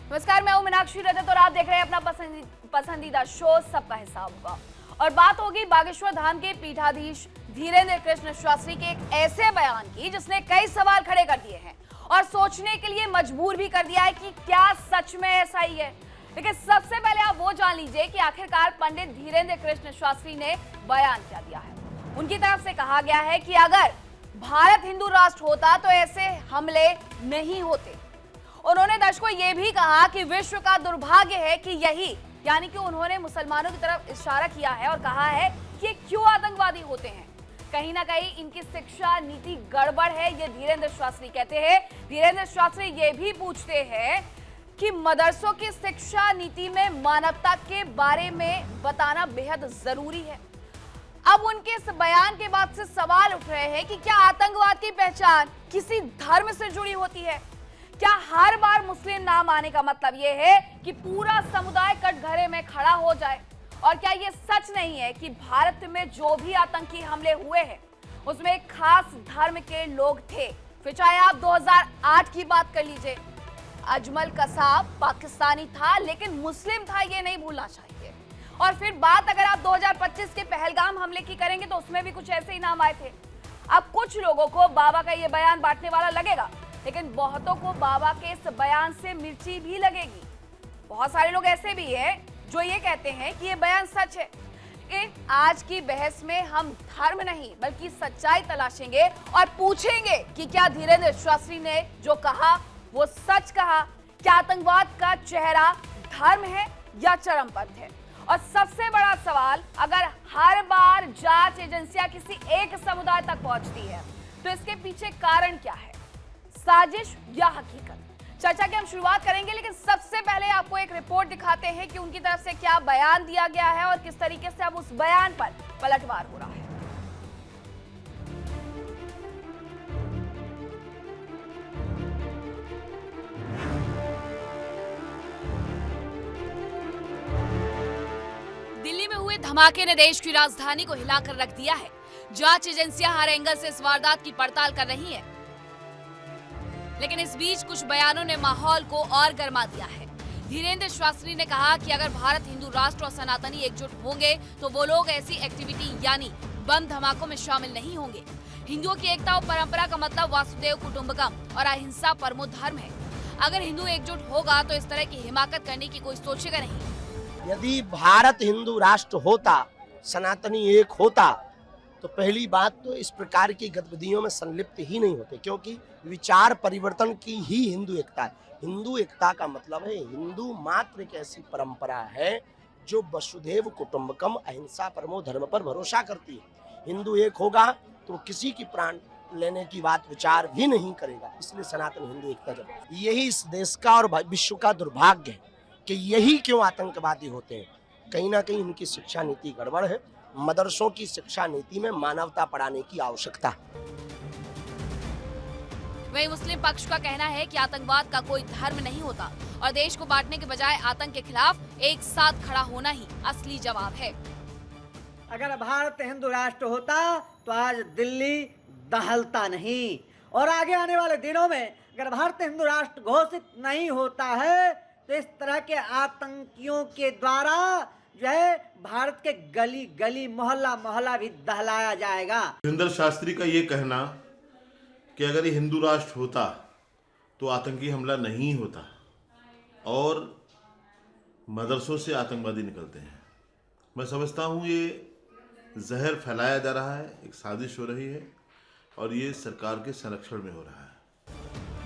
नमस्कार, मैं हूं मीनाक्षी रजत और आप देख रहे हैं अपना पसंदीदा शो सबका हिसाब होगा। और बात होगी बागेश्वर धाम के पीठाधीश धीरेन्द्र कृष्ण शास्त्री के एक ऐसे बयान की जिसने कई सवाल खड़े कर दिए हैं और सोचने के लिए मजबूर भी कर दिया है कि क्या सच में ऐसा ही है। लेकिन सबसे पहले आप वो जान लीजिए कि आखिरकार पंडित धीरेन्द्र कृष्ण शास्त्री ने बयान क्या दिया है। उनकी तरफ से कहा गया है कि अगर भारत हिंदू राष्ट्र होता तो ऐसे हमले नहीं होते। उन्होंने दर्शकों ये भी कहा कि विश्व का दुर्भाग्य है कि यही, यानी कि उन्होंने मुसलमानों की तरफ इशारा किया है और कहा है कि क्यों आतंकवादी होते हैं। कहीं ना कहीं इनकी शिक्षा नीति गड़बड़ है, ये धीरेन्द्र शास्त्री कहते हैं। धीरेन्द्र शास्त्री ये भी पूछते हैं कि मदरसों की शिक्षा नीति में मानवता के बारे में बताना बेहद जरूरी है। अब उनके इस बयान के बाद से सवाल उठ रहे हैं कि क्या आतंकवाद की पहचान किसी धर्म से जुड़ी होती है? क्या हर बार मुस्लिम नाम आने का मतलब यह है कि पूरा समुदाय कटघरे में खड़ा हो जाए? और क्या यह सच नहीं है कि भारत में जो भी आतंकी हमले हुए हैं उसमें एक खास धर्म के लोग थे? फिर चाहे आप 2008 की बात कर लीजिए, अजमल कसाब पाकिस्तानी था लेकिन मुस्लिम था, ये नहीं भूलना चाहिए। और फिर बात अगर आप 2025 के पहलगाम हमले की करेंगे तो उसमें भी कुछ ऐसे ही नाम आए थे। अब कुछ लोगों को बाबा का ये बयान बांटने वाला लगेगा, लेकिन बहुतों को बाबा के इस बयान से मिर्ची भी लगेगी। बहुत सारे लोग ऐसे भी हैं जो ये कहते हैं कि ये बयान सच है। लेकिन आज की बहस में हम धर्म नहीं बल्कि सच्चाई तलाशेंगे और पूछेंगे कि क्या धीरेन्द्र शास्त्री ने जो कहा वो सच कहा? क्या आतंकवाद का चेहरा धर्म है या चरमपंथ है? और सबसे बड़ा सवाल, अगर हर बार जांच एजेंसियां किसी एक समुदाय तक पहुंचती है तो इसके पीछे कारण क्या है? साजिश या हकीकत? चर्चा की हम शुरुआत करेंगे, लेकिन सबसे पहले आपको एक रिपोर्ट दिखाते हैं कि उनकी तरफ से क्या बयान दिया गया है और किस तरीके से अब उस बयान पर पलटवार हो रहा है। दिल्ली में हुए धमाके ने देश की राजधानी को हिलाकर रख दिया है। जांच एजेंसियां हर एंगल से इस वारदात की पड़ताल कर रही हैं। लेकिन इस बीच कुछ बयानों ने माहौल को और गर्मा दिया है। धीरेन्द्र शास्त्री ने कहा कि अगर भारत हिंदू राष्ट्र और सनातनी एकजुट होंगे तो वो लोग ऐसी एक्टिविटी यानी बम धमाकों में शामिल नहीं होंगे। हिंदुओं की एकता और परंपरा का मतलब वासुदेव कुटुंबकम और अहिंसा परमो धर्म है। अगर हिंदू एकजुट होगा तो इस तरह की हिमाकत करने की कोई सोचेगा नहीं। यदि भारत हिंदू राष्ट्र होता, सनातनी एक होता, तो पहली बात तो इस प्रकार की गतिविधियों में संलिप्त ही नहीं होते, क्योंकि विचार परिवर्तन की ही हिंदू एकता है। हिंदू एकता का मतलब है हिंदू मात्र एक ऐसी परंपरा है जो वसुधैव कुटुंबकम अहिंसा परमो धर्म पर भरोसा करती है। हिंदू एक होगा तो किसी की प्राण लेने की बात विचार भी नहीं करेगा। इसलिए सनातन हिंदू एकता जब यही इस देश का और विश्व का दुर्भाग्य है कि यही क्यों आतंकवादी होते हैं। कहीं ना कहीं इनकी शिक्षा नीति गड़बड़ है। मदरसों की शिक्षा नीति में मानवता पढ़ाने की आवश्यकता है। वहीं मुस्लिम पक्ष का कहना है कि आतंकवाद का कोई धर्म नहीं होता और देश को बांटने के बजाय आतंक के खिलाफ एक साथ खड़ा होना ही असली जवाब है। अगर भारत हिंदू राष्ट्र होता तो आज दिल्ली दहलता नहीं, और आगे आने वाले दिनों में अगर भारत हिंदू राष्ट्र घोषित नहीं होता है तो इस तरह के आतंकियों के द्वारा जो है भारत के गली गली मोहल्ला मोहल्ला भी दहलाया जाएगा। धीरेन्द्र शास्त्री का ये कहना कि अगर ये हिंदू राष्ट्र होता तो आतंकी हमला नहीं होता और मदरसों से आतंकवादी निकलते हैं, मैं समझता हूँ ये जहर फैलाया जा रहा है, एक साजिश हो रही है और ये सरकार के संरक्षण में हो रहा है।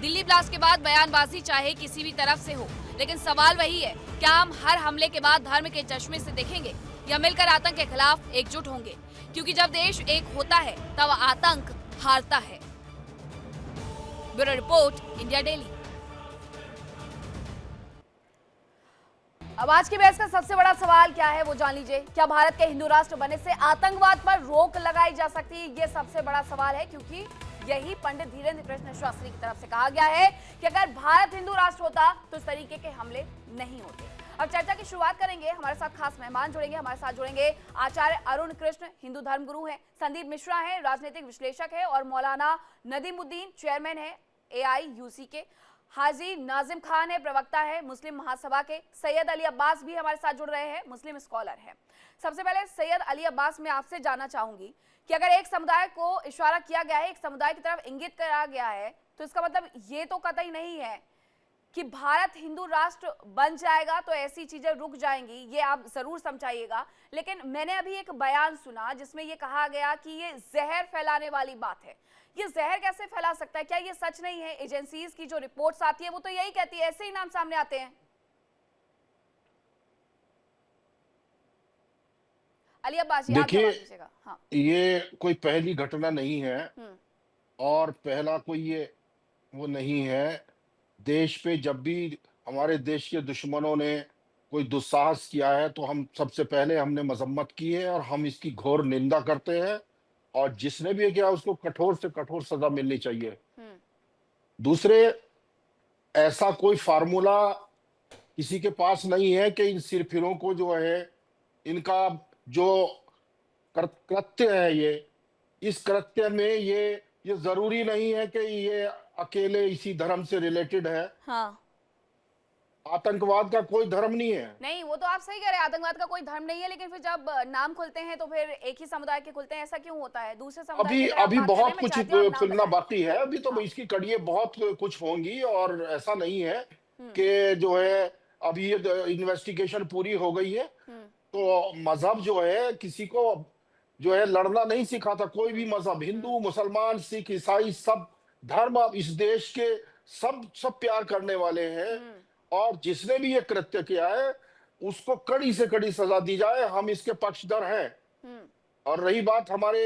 दिल्ली ब्लास्ट के बाद बयानबाजी चाहे किसी भी तरफ से हो, लेकिन सवाल वही है, क्या हम हर हमले के बाद धर्म के चश्मे से देखेंगे या मिलकर आतंक के खिलाफ एकजुट होंगे? क्योंकि जब देश एक होता है तब आतंक हारता है। Bureau report, India daily. अब आज की बहस का सबसे बड़ा सवाल क्या है वो जान लीजिए। क्या भारत के हिंदू राष्ट्र बनने से आतंकवाद पर रोक लगाई जा सकती है? ये सबसे बड़ा सवाल है, क्योंकि यही पंडित धीरेन्द्र कृष्ण शास्त्री की तरफ से कहा गया है कि अगर भारत हिंदू राष्ट्र होता तो इस तरीके के हमले नहीं होते। अब चर्चा की शुरुआत करेंगे। हमारे साथ खास मेहमान जुड़ेंगे। हमारे साथ जुड़ेंगे आचार्य अरुण कृष्ण, हिंदू धर्मगुरु हैं, संदीप मिश्रा हैं, राजनीतिक विश्लेषक है, और मौलाना नदीमुद्दीन, चेयरमैन है AIUC के। हाजी नाजिम खान है, प्रवक्ता है मुस्लिम महासभा के। सैयद अली अब्बास भी हमारे साथ जुड़ रहे हैं, मुस्लिम स्कॉलर हैं। सबसे पहले सैयद अली अब्बास, मैं आपसे जानना चाहूंगी कि अगर एक समुदाय को इशारा किया गया है, एक समुदाय की तरफ इंगित करा गया है, तो इसका मतलब ये तो कतई नहीं है कि भारत हिंदू राष्ट्र बन जाएगा तो ऐसी चीजें रुक जाएंगी, ये आप जरूर समझाइएगा। लेकिन मैंने अभी एक बयान सुना जिसमें ये कहा गया कि ये जहर फैलाने वाली बात है। ये जहर कैसे फैला सकता है? क्या ये सच नहीं है? एजेंसीज की जो रिपोर्ट्स आती है वो तो यही कहती है, ऐसे ही नाम सामने आते हैं। अली अब्बास जी, आप जवाब दीजिएगा। हाँ, ये कोई पहली घटना नहीं है हम्म, और पहला कोई ये वो नहीं है। देश पे जब भी हमारे देश के दुश्मनों ने कोई दुस्साहस किया है तो हम सबसे पहले हमने मजम्मत की है और हम इसकी घोर निंदा करते हैं, और जिसने भी ये किया उसको कठोर से कठोर सजा मिलनी चाहिए। हम्म, दूसरे, ऐसा कोई फार्मूला किसी के पास नहीं है कि इन सिरफिरों को जो है, इनका जो कृत्य है, ये इस कृत्य में ये जरूरी नहीं है कि ये अकेले इसी धर्म से रिलेटेड है। हाँ, आतंकवाद का कोई धर्म नहीं है। नहीं वो तो आप सही कह रहे हैं, आतंकवाद का कोई धर्म नहीं है, लेकिन फिर जब नाम खुलते हैं तो फिर एक ही समुदाय के खुलते हैं, ऐसा क्यों होता है? दूसरे समुदाय अभी की तरफ अभी बात बहुत करने में कुछ चाहती हूँ, आप नाम खुलना बताएं। बाकी है। अभी तो हाँ, इसकी कड़ियाँ बहुत कुछ होंगी, और ऐसा नहीं है हम्म, कि जो है अभी इन्वेस्टिगेशन पूरी हो गई है हम्म, तो मजहब जो है किसी को जो है लड़ना नहीं सिखाता। कोई भी मजहब, हिंदू, मुसलमान, सिख, ईसाई, सब धर्म अब इस देश के सब प्यार करने वाले हैं, हम्म, और जिसने भी ये कृत्य किया है उसको कड़ी से कड़ी सजा दी जाए, हम इसके पक्षधर हैं। हम्म, और रही बात हमारे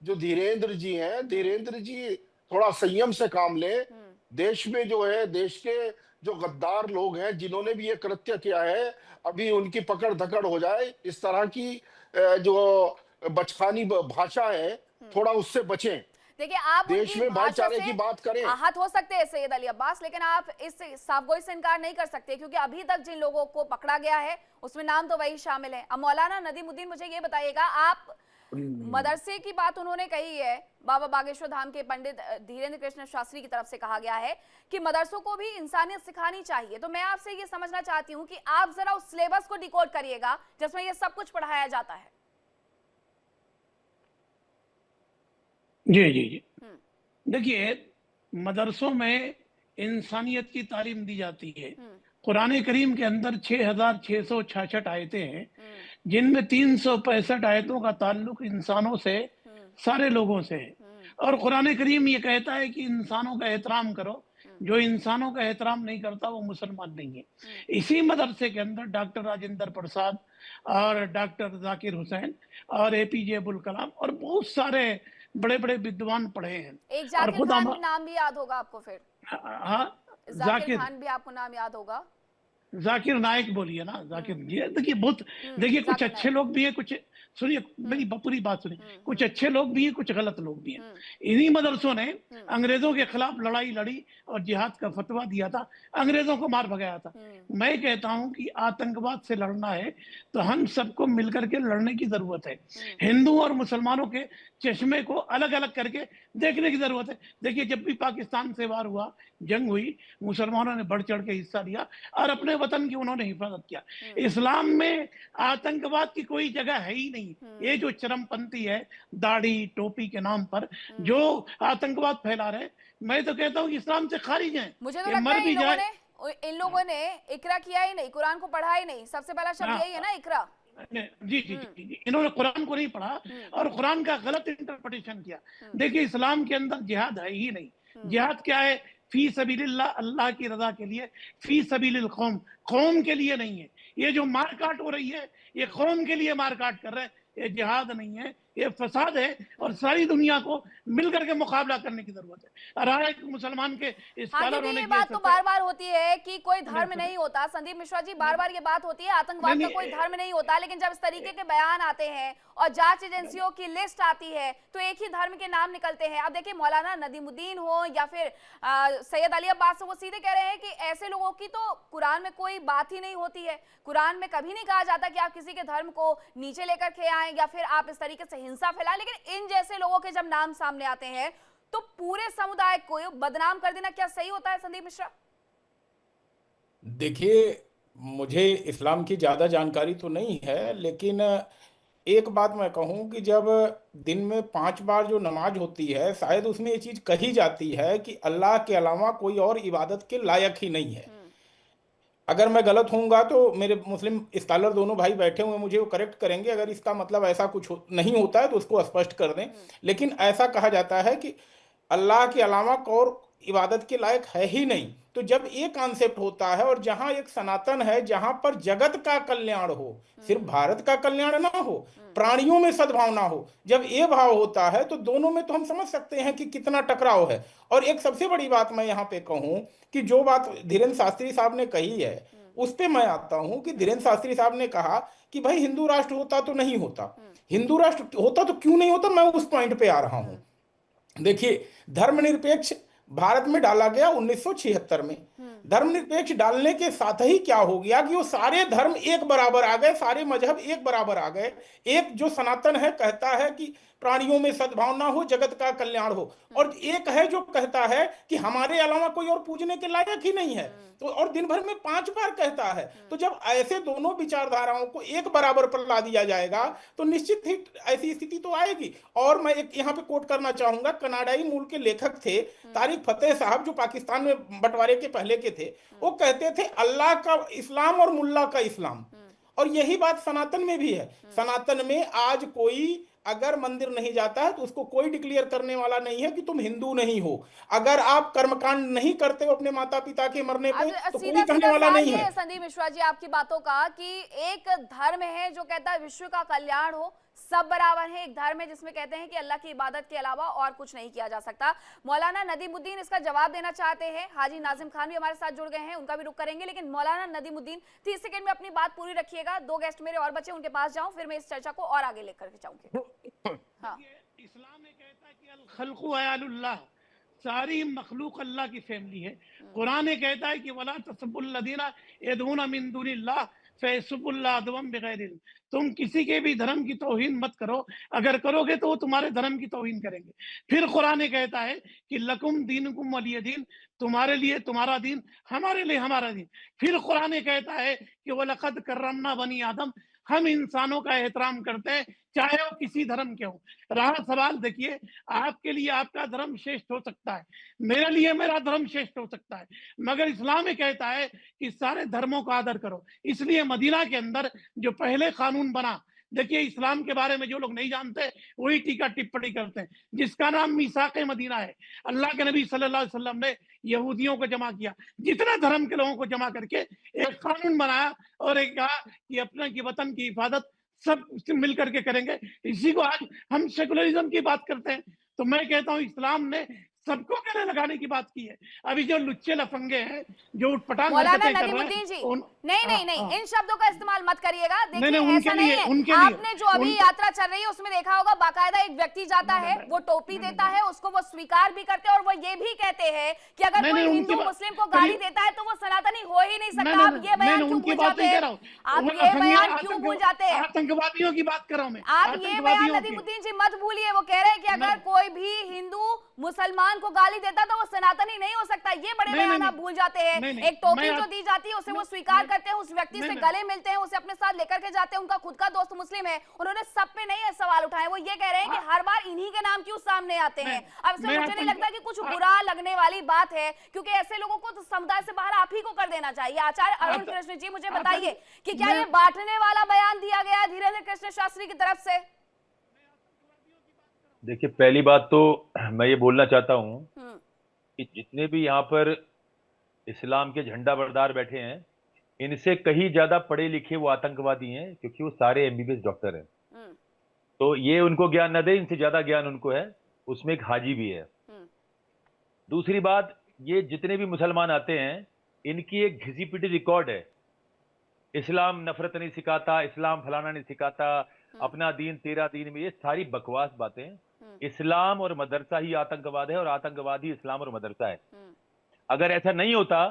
जो धीरेन्द्र जी हैं, धीरेन्द्र जी थोड़ा संयम से काम लें। हम्म, देश में जो है, देश के जो गद्दार लोग हैं जिन्होंने भी ये कृत्य किया है, अभी उनकी पकड़ धकड़ हो जाए। इस तरह की जो बचकानी भाषा है, थोड़ा उससे बचें। देखिए आप देश उनकी में भाषा भाईचारे से की बात करें। आहत हो सकते हैं सैयद अली अब्बास, लेकिन आप इस साफगोई से इनकार नहीं कर सकते, क्योंकि अभी तक जिन लोगों को पकड़ा गया है उसमें नाम तो वही शामिल है। अब मौलाना नदीमुद्दीन, मुझे ये बताइएगा, आप मदरसे की बात उन्होंने कही है, बाबा बागेश्वर धाम के पंडित धीरेन्द्र कृष्ण शास्त्री की तरफ से कहा गया है कि मदरसों को भी इंसानियत सिखानी चाहिए। तो मैं आपसे ये समझना चाहती हूँ कि आप जरा उस सिलेबस को डिकोड करिएगा जिसमें ये सब कुछ पढ़ाया जाता है। जी जी जी, देखिए, मदरसों में इंसानियत की तालीम दी जाती है। कुरान करीम के अंदर 6,666 आयतें हैं, जिनमें 365 आयतों का ताल्लुक इंसानों से, सारे लोगों से है। और कुरान करीम ये कहता है कि इंसानों का एहतराम करो, जो इंसानों का एहतराम नहीं करता वो मुसलमान नहीं है। इसी मदरसे के अंदर डॉक्टर राजेंद्र प्रसाद और डॉक्टर जाकिर हुसैन और APJ अब्दुल कलाम और बहुत सारे बड़े बड़े विद्वान पढ़े हैं। एक और जाकिर खुद खान नाम भी याद होगा आपको, फिर हाँ, जाकिर खान भी आपको नाम याद होगा। जाकिर नायक बोलिए ना, जाकिर ये देखिए बहुत, देखिए कुछ जाकिर अच्छे नायक। लोग भी हैं, कुछ सुनिए मेरी पूरी बात सुनिए, कुछ अच्छे लोग भी हैं, कुछ गलत लोग भी हैं। इन्हीं मदरसों ने अंग्रेजों के खिलाफ लड़ाई लड़ी और जिहाद का फतवा दिया था, अंग्रेजों को मार भगाया था। मैं कहता हूं कि आतंकवाद से लड़ना है तो हम सबको मिलकर के लड़ने की जरूरत है। हिंदू और मुसलमानों के चश्मे को अलग अलग करके देखने की जरूरत है। देखिए, जब भी पाकिस्तान से वार हुआ, जंग हुई, मुसलमानों ने बढ़ चढ़ के हिस्सा लिया और अपने वतन की उन्होंने हिफाजत किया। इस्लाम में आतंकवाद की कोई जगह है ही नहीं। ये जो चरमपंथी है, दाढ़ी टोपी के नाम पर जो आतंकवाद फैला रहे, मैं तो कहता हूँ कि इस्लाम से खारिज है। मुझे तो ये लगता मर है भी जाए। इन लोगों ने इकरा किया ही नहीं, कुरान को पढ़ा ही नहीं। सबसे पहला शब्द हाँ, यही है ना, इकरा। जी जी जी जी, इन्होंने कुरान को नहीं पढ़ा और कुरान का गलत इंटरप्रिटेशन किया। देखिए, इस्लाम के अंदर जिहाद है ही नहीं। जिहाद क्या है? फी सबीलिल्लाह, अल्लाह की रजा के लिए, फी सबीलिल कौम, कौम के लिए नहीं है। ये जो मारकाट हो रही है, ये कौम के लिए मारकाट कर रहे हैं, ये जिहाद नहीं है, ये फसाद है। और सारी दुनिया को मिलकर के मुकाबला करने की जरूरत है। और हर एक मुसलमान के हाँ, स्कॉलर क्योंकि होने ये की बात तो हैसियत बार बार होती है कि कोई धर्म नहीं, नहीं होता। संदीप मिश्रा जी, बार बार ये बात होती है आतंकवाद का नहीं, कोई धर्म नहीं होता, लेकिन जब इस तरीके के बयान आते हैं और जांच एजेंसियों की लिस्ट आती है तो एक ही धर्म के नाम निकलते हैं। अब देखिए, मौलाना नदीमुद्दीन हो या फिर सैयद अली अब्बास, वो सीधे कह रहे हैं कि ऐसे लोगों की तो कुरान में कोई बात ही नहीं होती है। कुरान में कभी नहीं कहा जाता कि आप किसी के धर्म को नीचे लेकर के आए या फिर आप इस तरीके से हिंसा फैलाएं। लेकिन इन जैसे लोगों के जब नाम सामने आते हैं तो पूरे समुदाय को बदनाम कर देना क्या सही होता है, संदीप मिश्रा? देखिए, मुझे इस्लाम की ज़्यादा जानकारी तो नहीं है, लेकिन एक बात मैं कहूँ कि जब दिन में 5 बार जो नमाज होती है, शायद उसमें ये चीज़ कही जाती है कि अल्लाह के अलावा कोई और इबादत के लायक ही नहीं है। अगर मैं गलत होऊंगा तो मेरे मुस्लिम स्कॉलर दोनों भाई बैठे हुए हैं, मुझे वो करेक्ट करेंगे अगर इसका मतलब ऐसा कुछ नहीं होता है तो उसको स्पष्ट कर दें। लेकिन ऐसा कहा जाता है कि अल्लाह के अलावा और इबादत के लायक है ही नहीं। तो जब ये कॉन्सेप्ट होता है और जहां एक सनातन है, जहां पर जगत का कल्याण हो, सिर्फ भारत का कल्याण ना हो, प्राणियों में सद्भावना हो, जब ये भाव होता है तो दोनों में तो हम समझ सकते हैं कि कितना टकराव है। और एक सबसे बड़ी बात मैं यहाँ पे कहूँ कि जो बात धीरेन्द्र शास्त्री साहब ने कही है, उस पे मैं आता हूं कि धीरेन्द्र शास्त्री साहब ने कहा कि भाई हिंदू राष्ट्र होता तो नहीं होता, हिंदू राष्ट्र होता तो क्यों नहीं होता, मैं उस पॉइंट पे आ रहा हूं। देखिए, धर्मनिरपेक्ष भारत में डाला गया 1976 में। धर्मनिरपेक्ष डालने के साथ ही क्या हो गया कि वो सारे धर्म एक बराबर आ गए, सारे मजहब एक बराबर आ गए। एक जो सनातन है कहता है कि प्राणियों में सद्भावना हो, जगत का कल्याण हो, और एक है जो कहता है कि हमारे अलावा कोई और पूजने के लायक ही नहीं है। तो और दिन भर में 5 बार कहता है। तो जब ऐसे दोनों विचारधाराओं को एक बराबर पर ला दिया जाएगा तो निश्चित ही ऐसी स्थिति तो आएगी। और मैं एक यहाँ पे कोट करना चाहूंगा, कनाडाई मूल के लेखक थे तारिक फतेह साहब, जो पाकिस्तान में बंटवारे के पहले के थे। वो कहते थे अल्लाह का इस्लाम और मुल्ला का इस्लाम। और यही बात सनातन में भी है। सनातन में आज कोई अगर मंदिर नहीं जाता है तो उसको कोई डिक्लेयर करने वाला नहीं है कि तुम हिंदू नहीं हो। अगर आप कर्मकांड नहीं करते हो अपने माता पिता के मरने पे तो कोई कहने वाला नहीं है। संदीप मिश्रा जी, आपकी बातों का कि एक धर्म है जो कहता है विश्व का कल्याण हो, सब बराबर है, एक धर्म है जिसमें कहते हैं कि अल्लाह की इबादत के अलावा और कुछ नहीं किया जा सकता। मौलाना नदीमुद्दीन इसका जवाब देना चाहते हैं। हाजी नाजिम खान भी हमारे साथ जुड़ गए हैं, उनका भी रुख करेंगे, लेकिन मौलाना नदीमुद्दीन 30 सेकंड में अपनी बात पूरी रखिएगा। 2 गेस्ट मेरे और बच्चे, उनके पास जाऊं, फिर मैं इस चर्चा को और आगे लेकर के जाऊंगी। हाँ, इस्लाम में कहता है कि अल खल्कु अयालुल्लाह, सारी मखलूक अल्लाह की फैमिली है। कुरान ने कहता है कि वला तसब्बुल्लज़ीना यदऊना मिन दुनिल्लाह फयसुब्बुल्लाह अदवम बिगैर इल्म, तुम किसी के भी धर्म की तौहीन मत करो, अगर करोगे तो वो तुम्हारे धर्म की तौहीन करेंगे। फिर कुरान ने कहता है कि लकुम दीनुकुम वलिय दीन, तुम्हारे लिए तुम्हारा दीन, हमारे लिए हमारा दीन। फिर कुरान ने कहता है कि वलक़द कररमना बनी आदम, हम इंसानों का एहतराम करते हैं चाहे वो किसी धर्म के हो। रहा सवाल, देखिए, आपके लिए आपका धर्म श्रेष्ठ हो सकता है, मेरे लिए मेरा धर्म श्रेष्ठ हो सकता है, मगर इस्लाम में कहता है कि सारे धर्मों का आदर करो। इसलिए मदीना के अंदर जो पहले कानून बना, देखिए, इस्लाम के बारे में जो लोग नहीं जानते वही टीका टिप्पणी करते हैं, जिसका नाम मीसाक़े मदीना है। अल्लाह के नबी सल्लल्लाहु अलैहि वसल्लम ने यहूदियों को जमा किया, जितने धर्म के लोगों को जमा करके एक कानून बनाया और एक कहा कि अपने की वतन की हिफाजत सब मिल करके करेंगे। इसी को आज हम सेकुलरिज्म की बात करते हैं। तो मैं कहता हूँ इस्लाम ने सबको गले लगाने की बात की है। अभी जो लुच्चे लफंगे हैं, जो उठपटांग मौलाना हरकतें कर रहे नदीमुद्दीन जी, हैं, नहीं, इन शब्दों का इस्तेमाल मत करिएगा। देखिए, नहीं, ऐसा नहीं है। उनके आपने जो अभी यात्रा चल रही है उसमें देखा होगा, बाकायदा एक व्यक्ति जाता है, वो टोपी देता है, उसको वो स्वीकार भी करते हैं, और वो ये भी कहते हैं कि अगर कोई हिंदू मुस्लिम को गाली देता है तो वो सनातनी हो ही नहीं सकता। आप ये बयान क्यों भूल जाते हैं? आप ये बयान क्यों भूल जाते हैं? आतंकवादियों की बात कर रहा हूं मैं। आप ये बयान नदीमुद्दीन जी मत भूलिए। वो कह रहे हैं कि अगर कोई भी हिंदू मुसलमान को गाली देता तो वो सनातनी नहीं हो सकता। ये बड़े बयान आप भूल जाते हैं। एक टोपी जो दी जाती है उसे वो स्वीकार करते हैं, उस व्यक्ति से गले मिलते हैं, उसे अपने साथ लेकर के जाते हैं। उनका खुद का दोस्त मुस्लिम है, उन्होंने सब पे नहीं सवाल उठाए। वो ये कह रहे हैं कि हर बार इन्हीं के नाम क्यों सामने आते हैं। अब इसमें मुझे नहीं लगता कि कुछ बुरा लगने वाली बात है, क्योंकि ऐसे लोगों को तो समुदाय से बाहर आप ही को कर देना चाहिए। आचार्य अरुण कृष्ण जी, मुझे बताइए कि क्या ये बांटने वाला बयान दिया गया धीरेन्द्र कृष्ण शास्त्री की तरफ से? देखिए, पहली बात तो मैं ये बोलना चाहता हूं कि जितने भी यहाँ पर इस्लाम के झंडा बरदार बैठे हैं, इनसे कहीं ज्यादा पढ़े लिखे वो आतंकवादी हैं, क्योंकि वो सारे एमबीबीएस डॉक्टर हैं। तो ये उनको ज्ञान न दे, इनसे ज्यादा ज्ञान उनको है। उसमें एक हाजी भी है। दूसरी बात, ये जितने भी मुसलमान आते हैं, इनकी एक घिसी पिटी रिकॉर्ड है। इस्लाम नफरत नहीं सिखाता, इस्लाम फलाना नहीं सिखाता, अपना दीन तेरा दीन में, ये सारी बकवास बातें। इस्लाम और मदरसा ही आतंकवाद है और आतंकवाद ही इस्लाम और मदरसा है। अगर ऐसा नहीं होता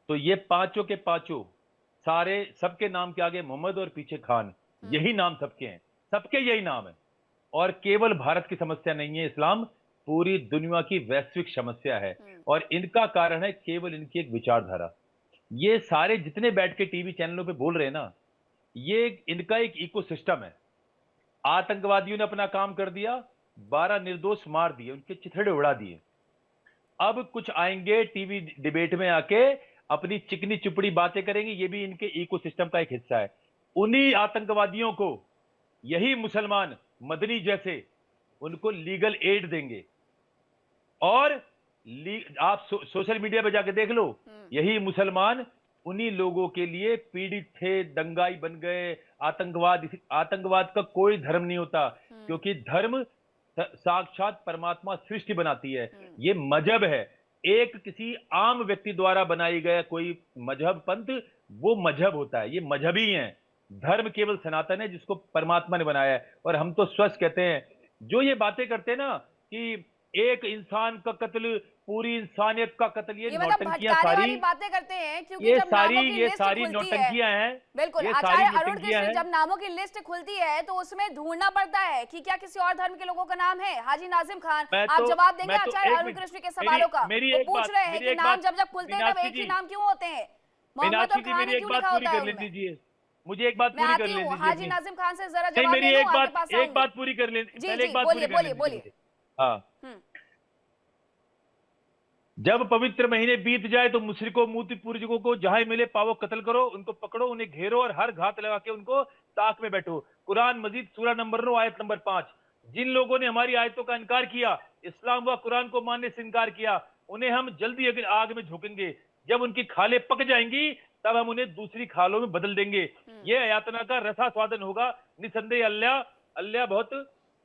तो ये पांचों के पांचों सारे, सबके नाम के आगे मोहम्मद और पीछे खान, यही नाम सबके हैं, सबके यही नाम है। और केवल भारत की समस्या नहीं है, इस्लाम पूरी दुनिया की वैश्विक समस्या है। और इनका कारण है केवल इनकी एक विचारधारा। ये सारे जितने बैठ के टीवी चैनलों पे बोल रहे हैं ना, ये इनका एक इकोसिस्टम है। आतंकवादियों ने अपना काम कर दिया, 12 निर्दोष मार दिए, उनके चिथड़े उड़ा दिए। अब कुछ आएंगे टीवी डिबेट में आके अपनी चिकनी चुपड़ी बातें करेंगे, ये भी इनके इकोसिस्टम का एक हिस्सा है। उन्हीं आतंकवादियों को यही मुसलमान मदनी जैसे उनको लीगल एड देंगे। और आप सोशल मीडिया पे जाके देख लो, यही मुसलमान उन्हीं लोगों के लिए पीड़ित थे, दंगाई बन गए। आतंकवाद का कोई धर्म नहीं होता, क्योंकि धर्म साक्षात परमात्मा सृष्टि बनाती है, ये मजहब है। एक किसी आम व्यक्ति द्वारा बनाई गया कोई मजहब पंथ, वो मजहब होता है, ये मजहबी है। धर्म केवल सनातन है जिसको परमात्मा ने बनाया है। और हम तो स्वस्थ कहते हैं, जो ये बातें करते हैं ना कि एक इंसान का कत्ल पूरी इंसानियत का कत्ल, ये मतलब नौटंकियां भटकाने सारी वाली बातें करते हैं, क्योंकि ये जब नामों की ये लिस्ट सारी खुलती नौटंकियां है, हैं। बिल्कुल ये आचार्य सारी अरुण नौटंकियां कृष्ण, हैं। जब नामों की लिस्ट खुलती है तो उसमें ढूंढना पड़ता है कि क्या किसी और धर्म के लोगों का नाम है। हाजी नाजिम खान, आप जवाब देंगे आचार्य अरुण कृष्ण के सवालों का। वो पूछ रहे हैं कि नाम जब जब खुलते हैं तब एक ही नाम क्यों होते हैं, मोहम्मद और खान क्यों लिखा होता है उनमें? दीजिए, मुझे एक बात मैं पूरी कर आती लेने हूँ दीजिए। हाजी नाजिम खान से, जरा नहीं, जवाब मेरी ले लूं, आपके पास एक बात पूरी कर लेने, पहले एक बात पूरी कर लेने दीजिए। हाँ, जब पवित्र महीने बीत जाए तो मुशरिकों मूर्ति पूजकों को जहां मिले पावो कत्ल करो, उनको पकड़ो, उन्हें घेरो और हर घात लगा के उनको ताक में बैठो। कुरान मजीद सूरा नंबर 9 आयत नंबर 5। जिन लोगों ने हमारी आयतों का इनकार किया, इस्लाम व कुरान को मानने से इनकार किया, उन्हें हम जल्दी आग में झोंकेंगे। जब उनकी खालें पक जाएंगी तब हम उन्हें दूसरी खालों में बदल देंगे। ये यातना का रसा स्वादन होगा। निसंदेह अल्लाह बहुत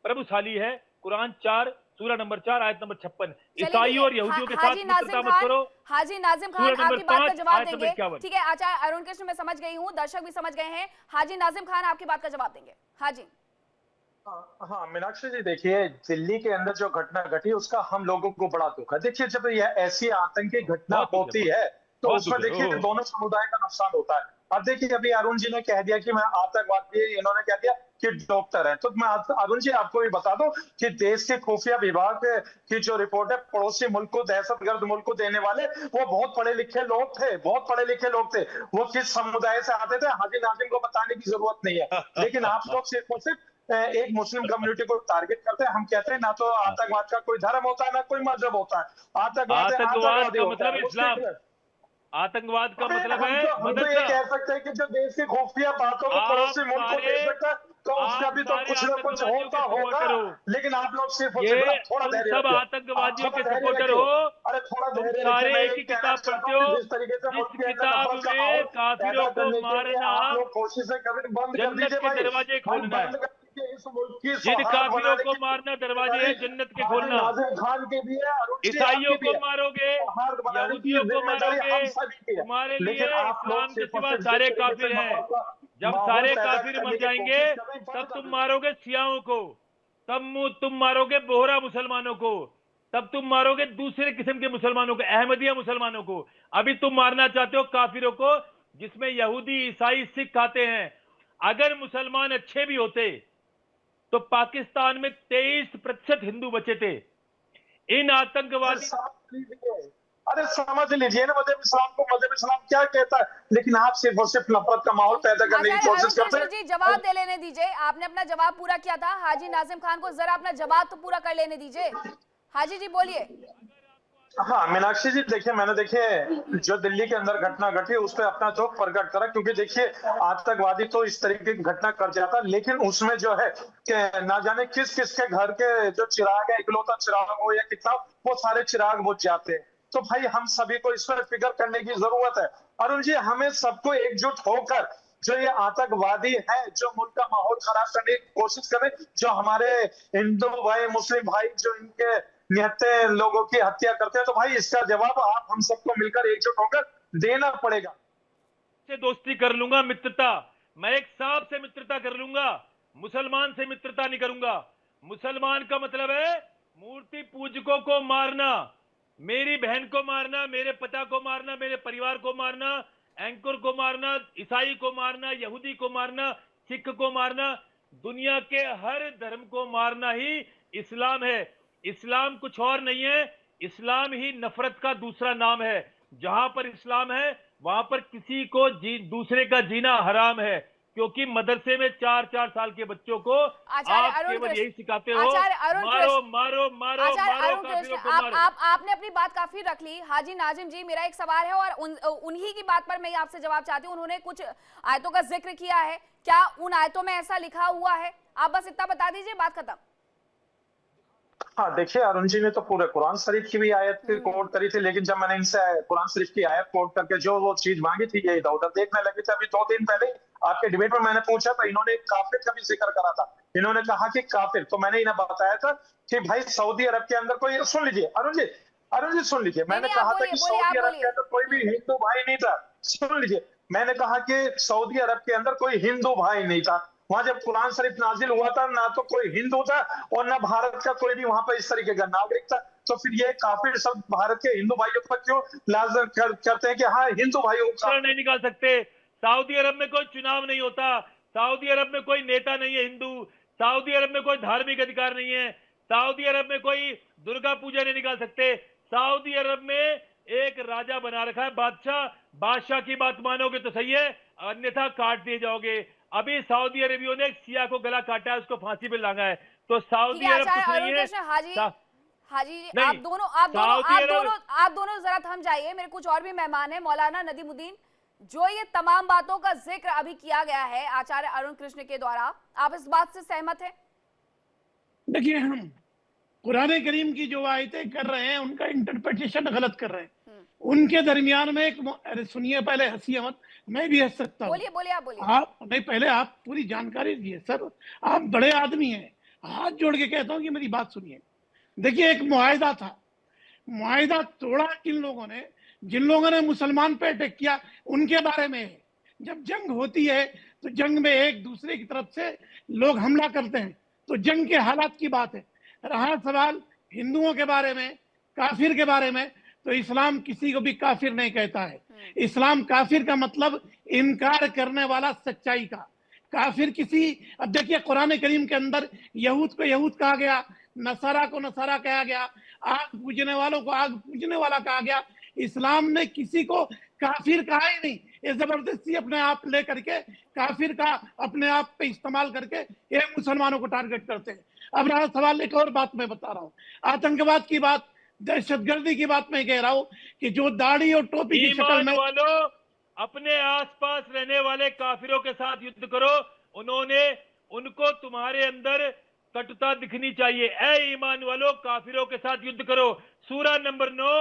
प्रभुशाली है। कुरान 4 सूरा नंबर 4 आयत नंबर 56। ईसाइयों और यहूदियों के साथ मित्रता मत करो। हाजी नाजिम खान सूरा नंबर आपकी बात का 5 जवाब आयत नंबर देंगे, 51। ठीक है आचार्य अरुण कृष्ण, मैं समझ गई हूँ, दर्शक भी समझ गए हैं। हाजी नाजिम खान आपकी बात का जवाब देंगे। हाजी। हाँ मीनाक्षी जी, देखिए दिल्ली के अंदर जो घटना घटी उसका हम लोगों को बड़ा दुख है। देखिए जब यह ऐसी आतंकी घटना होती है तो उसमें देखिए दोनों समुदाय का नुकसान होता है। अब देखिए अभी अरुण जी ने कह दिया कि मैं आतंकवादी, इन्होंने कह दिया कि डॉक्टर है। तो मैं अरुण जी आपको भी बता दूं कि देश के खुफिया विभाग की जो रिपोर्ट है, पड़ोसी मुल्क को, दहशतगर्द मुल्क को देने वाले वो बहुत पढ़े लिखे लोग थे, बहुत पढ़े लिखे लोग थे। वो किस समुदाय से आते थे हाजी नाजिम को बताने की जरूरत नहीं है। लेकिन आप लोग सिर्फ और सिर्फ एक मुस्लिम कम्युनिटी को टारगेट करते हैं। हम कहते हैं ना तो आतंकवाद का कोई धर्म होता है ना कोई मजहब होता है। आतंकवाद का मतलब इस्लाम, आतंकवाद का मतलब है हम तो ये कह सकते हैं कि जो देश की खुफिया बातों को पड़ोसी मुल्क को दे सकता है तो उसका भी तो कुछ ना कुछ होता होगा। लेकिन आप लोग सिर्फ थोड़ा धैर्य सब आतंकवादियों के सपोर्टर हो। अरे थोड़ा धैर्य सारे एक ही किताब पढ़ते हो, जिस किताब में काफिरों को मारना आप लोग कोशिशें कभी बंद कर जन्नत दीजिए के दरवाजे खोलना है। इस मुल्क की जिन काफिरों को मारना दरवाजे है जन्नत के खोलना। नाजिम खान के भी है, ईसाइयों को मारोगे, यहूदियों को मारोगे, तुम्हारे लिए इस्लाम के सिवा सारे काफिर हैं। जब सारे काफिर मर जाएंगे तब तुम मारोगे सियाओं को, तब तुम मारोगे बोहरा मुसलमानों को, तब तुम मारोगे दूसरे किस्म के मुसलमानों को, अहमदिया मुसलमानों को। अभी तुम मारना चाहते हो काफिरों को जिसमें यहूदी, ईसाई, सिख आते हैं। अगर मुसलमान अच्छे भी होते तो पाकिस्तान में 23% हिंदू बचे थे। इन आतंकवादी, अरे समझ लीजिए ना, मजहब इस्लाम क्या कहता है, लेकिन आप सिर्फ और सिर्फ नफरत का माहौल पैदा करने की कोशिश करते हैं। जी जवाब दे लेने दीजिए, आपने अपना जवाब पूरा किया था। हाजी नाजिम खान को जरा अपना जवाब तो पूरा कर लेने दीजिए। हाजी जी बोलिए। हाँ मीनाक्षी जी, देखिए मैंने जो दिल्ली के अंदर घटना घटी उस पर अपना दुख प्रकट करा, क्योंकि देखिए आतंकवादी तो इस तरीके की घटना कर जाता, लेकिन उसमें जो है कि ना जाने किस किस के घर के जो चिराग है, इकलौता चिराग हो या कितना, वो सारे चिराग बुझ जाते हैं। तो भाई हम सभी को इस पर फिक्र करने की जरूरत है। अरुण जी, हमें सबको एकजुट होकर जो ये आतंकवादी है जो मुल्क का माहौल खराब करने की कोशिश कर रहे, जो हमारे हिंदू भाई, मुस्लिम भाई जो इनके निहत्ते लोगों की हत्या करते हैं, तो भाई इसका जवाब आप हम सबको मिलकर एकजुट होकर देना पड़ेगा। से दोस्ती कर लूंगा, मित्रता, मैं एक सांप से मित्रता कर लूंगा, मुसलमान से मित्रता नहीं करूंगा। मुसलमान का मतलब है मूर्ति पूजकों को मारना, मेरी बहन को मारना, मेरे पिता को मारना, मेरे परिवार को मारना, एंकर को मारना, ईसाई को मारना, यहूदी को मारना, सिख को मारना, दुनिया के हर धर्म को मारना ही इस्लाम है। इस्लाम कुछ और नहीं है, इस्लाम ही नफरत का दूसरा नाम है। जहां पर इस्लाम है वहां पर किसी को दूसरे का जीना हराम है, क्योंकि मदरसे में 4-4 साल के बच्चों को आप केवल यही सिखाते हो, मारो मारो मारो आचार्य मारो, अरुण काफिरों कृष्ण, को मारो। आपने अपनी बात काफी रख ली। हाजी नाजिम जी, मेरा एक सवाल है और उन्हीं की बात पर मैं आपसे जवाब चाहती हूँ। उन्होंने कुछ आयतों का जिक्र किया है, क्या उन आयतों में ऐसा लिखा हुआ है? आप बस इतना बता दीजिए, बात खत्म। हाँ देखिए, अरुण जी ने तो पूरे कुरान शरीफ की भी आयत कोट करी थी, लेकिन जब मैंने इनसे कुरान शरीफ की आयत कोट करके जो वो चीज मांगी थी, ये इधर उधर देखने लगे थे। अभी 2 दिन पहले आपके डिबेट में मैंने पूछा था, इन्होंने काफिर का भी जिक्र करा था। इन्होंने कहा कि काफिर, तो मैंने इन्हें बताया था कि भाई सऊदी अरब के अंदर कोई, सुन लीजिए अरुण जी सुन लीजिए, मैंने कहा था कि सऊदी अरब के अंदर कोई भी हिंदू भाई नहीं था। सुन लीजिए, मैंने कहा कि सऊदी अरब के अंदर कोई हिंदू भाई नहीं था। वहां जब कुरान शरीफ नाजिल हुआ था, ना तो कोई हिंदू था और ना भारत का कोई भी वहां पर इस तरीके का नागरिक था। तो फिर ये काफिर सब भारत के हिंदू भाइयों पर क्यों लाजम करते हैं कि हाँ हिंदू भाइयों का नहीं निकाल सकते। सऊदी अरब में कोई चुनाव नहीं होता, सऊदी अरब में कोई नेता नहीं है हिंदू, सऊदी अरब में कोई धार्मिक अधिकार नहीं है, सऊदी अरब में कोई दुर्गा पूजा नहीं निकाल सकते। सऊदी अरब में एक राजा बना रखा है, बादशाह की बात मानोगे तो सही है, अन्यथा काट दिए जाओगे। अभी सऊदी अरबियों ने एक सिया को गला काटा है, उसको फांसी पे लांगा है। तो सऊदी अरब कुछ नहीं है। हाजी, नहीं, आप दोनों जरा थम जाइए। मेरे कुछ और भी मेहमान हैं। मौलाना नदीमुद्दीन, जो ये तमाम बातों का जिक्र अभी किया गया है आचार्य अरुण कृष्ण के द्वारा, आप इस बात से सहमत हैं? देखिए, हम कुरान करीम की जो आयतें कर रहे हैं उनका इंटरप्रिटेशन गलत कर रहे हैं। उनके दरमियान में एक, अरे सुनिए, पहले हंसिए मत, मैं भी हंस सकता हूँ। बोलिए आप बोलिए। आप नहीं, पहले आप पूरी जानकारी दीजिए सर, आप बड़े आदमी हैं, हाथ जोड़ के कहता हूँ कि मेरी बात सुनिए। देखिए, एक मुआहिदा था, मुआहिदा तोड़ा किन लोगों ने? जिन लोगों ने मुसलमान पे अटैक किया उनके बारे में है। जब जंग होती है तो जंग में एक दूसरे की तरफ से लोग हमला करते हैं, तो जंग के हालात की बात है। रहा सवाल हिंदुओं के बारे में, काफिर के बारे में, तो इस्लाम किसी को भी काफिर नहीं कहता है। इस्लाम काफिर का मतलब इनकार करने वाला सच्चाई का। काफिर किसी, अब देखिए कुरान करीम के अंदर यहूद को यहूद कहा गया, नसारा को नसारा कहा गया, आग पूजने वालों को आग पूजने वाला कहा गया। इस्लाम ने किसी को काफिर कहा ही नहीं। ये जबरदस्ती अपने आप लेकर के काफिर का अपने आप पे इस्तेमाल करके ये मुसलमानों को टारगेट करते हैं। अब रहा सवाल, एक और बात मैं बता रहा हूँ, आतंकवाद की बात, दहशतगर्दी की बात मैं कह रहा हूँ कि जो दाढ़ी और टोपी की शक्ल में, वालों, अपने आसपास रहने वाले काफिरों के साथ युद्ध करो। उनको तुम्हारे अंदर कटुता दिखनी चाहिए। ए ईमान वालों, काफिरों के साथ युद्ध करो। सूरा नंबर 9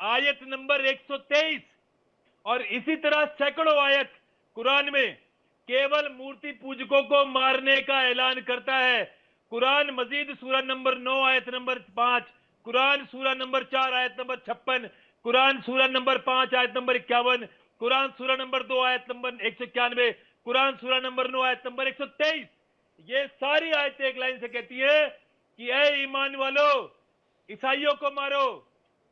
आयत नंबर 123। और इसी तरह सैकड़ों आयत कुरान में केवल मूर्ति पूजकों को मारने का ऐलान करता है। कुरान मजीद सूरा नंबर 9 आयत नंबर 5, कुरान सूरा नंबर 4 आयत नंबर 56, कुरान सूरा नंबर 5 आयत नंबर 51, कुरान सूरा नंबर 2 आयत नंबर 191, कुरान सूरा नंबर 9 आयत नंबर 123। ये सारी आयतें एक लाइन से कहती है कि ए ईमान वालों, ईसाइयों को मारो,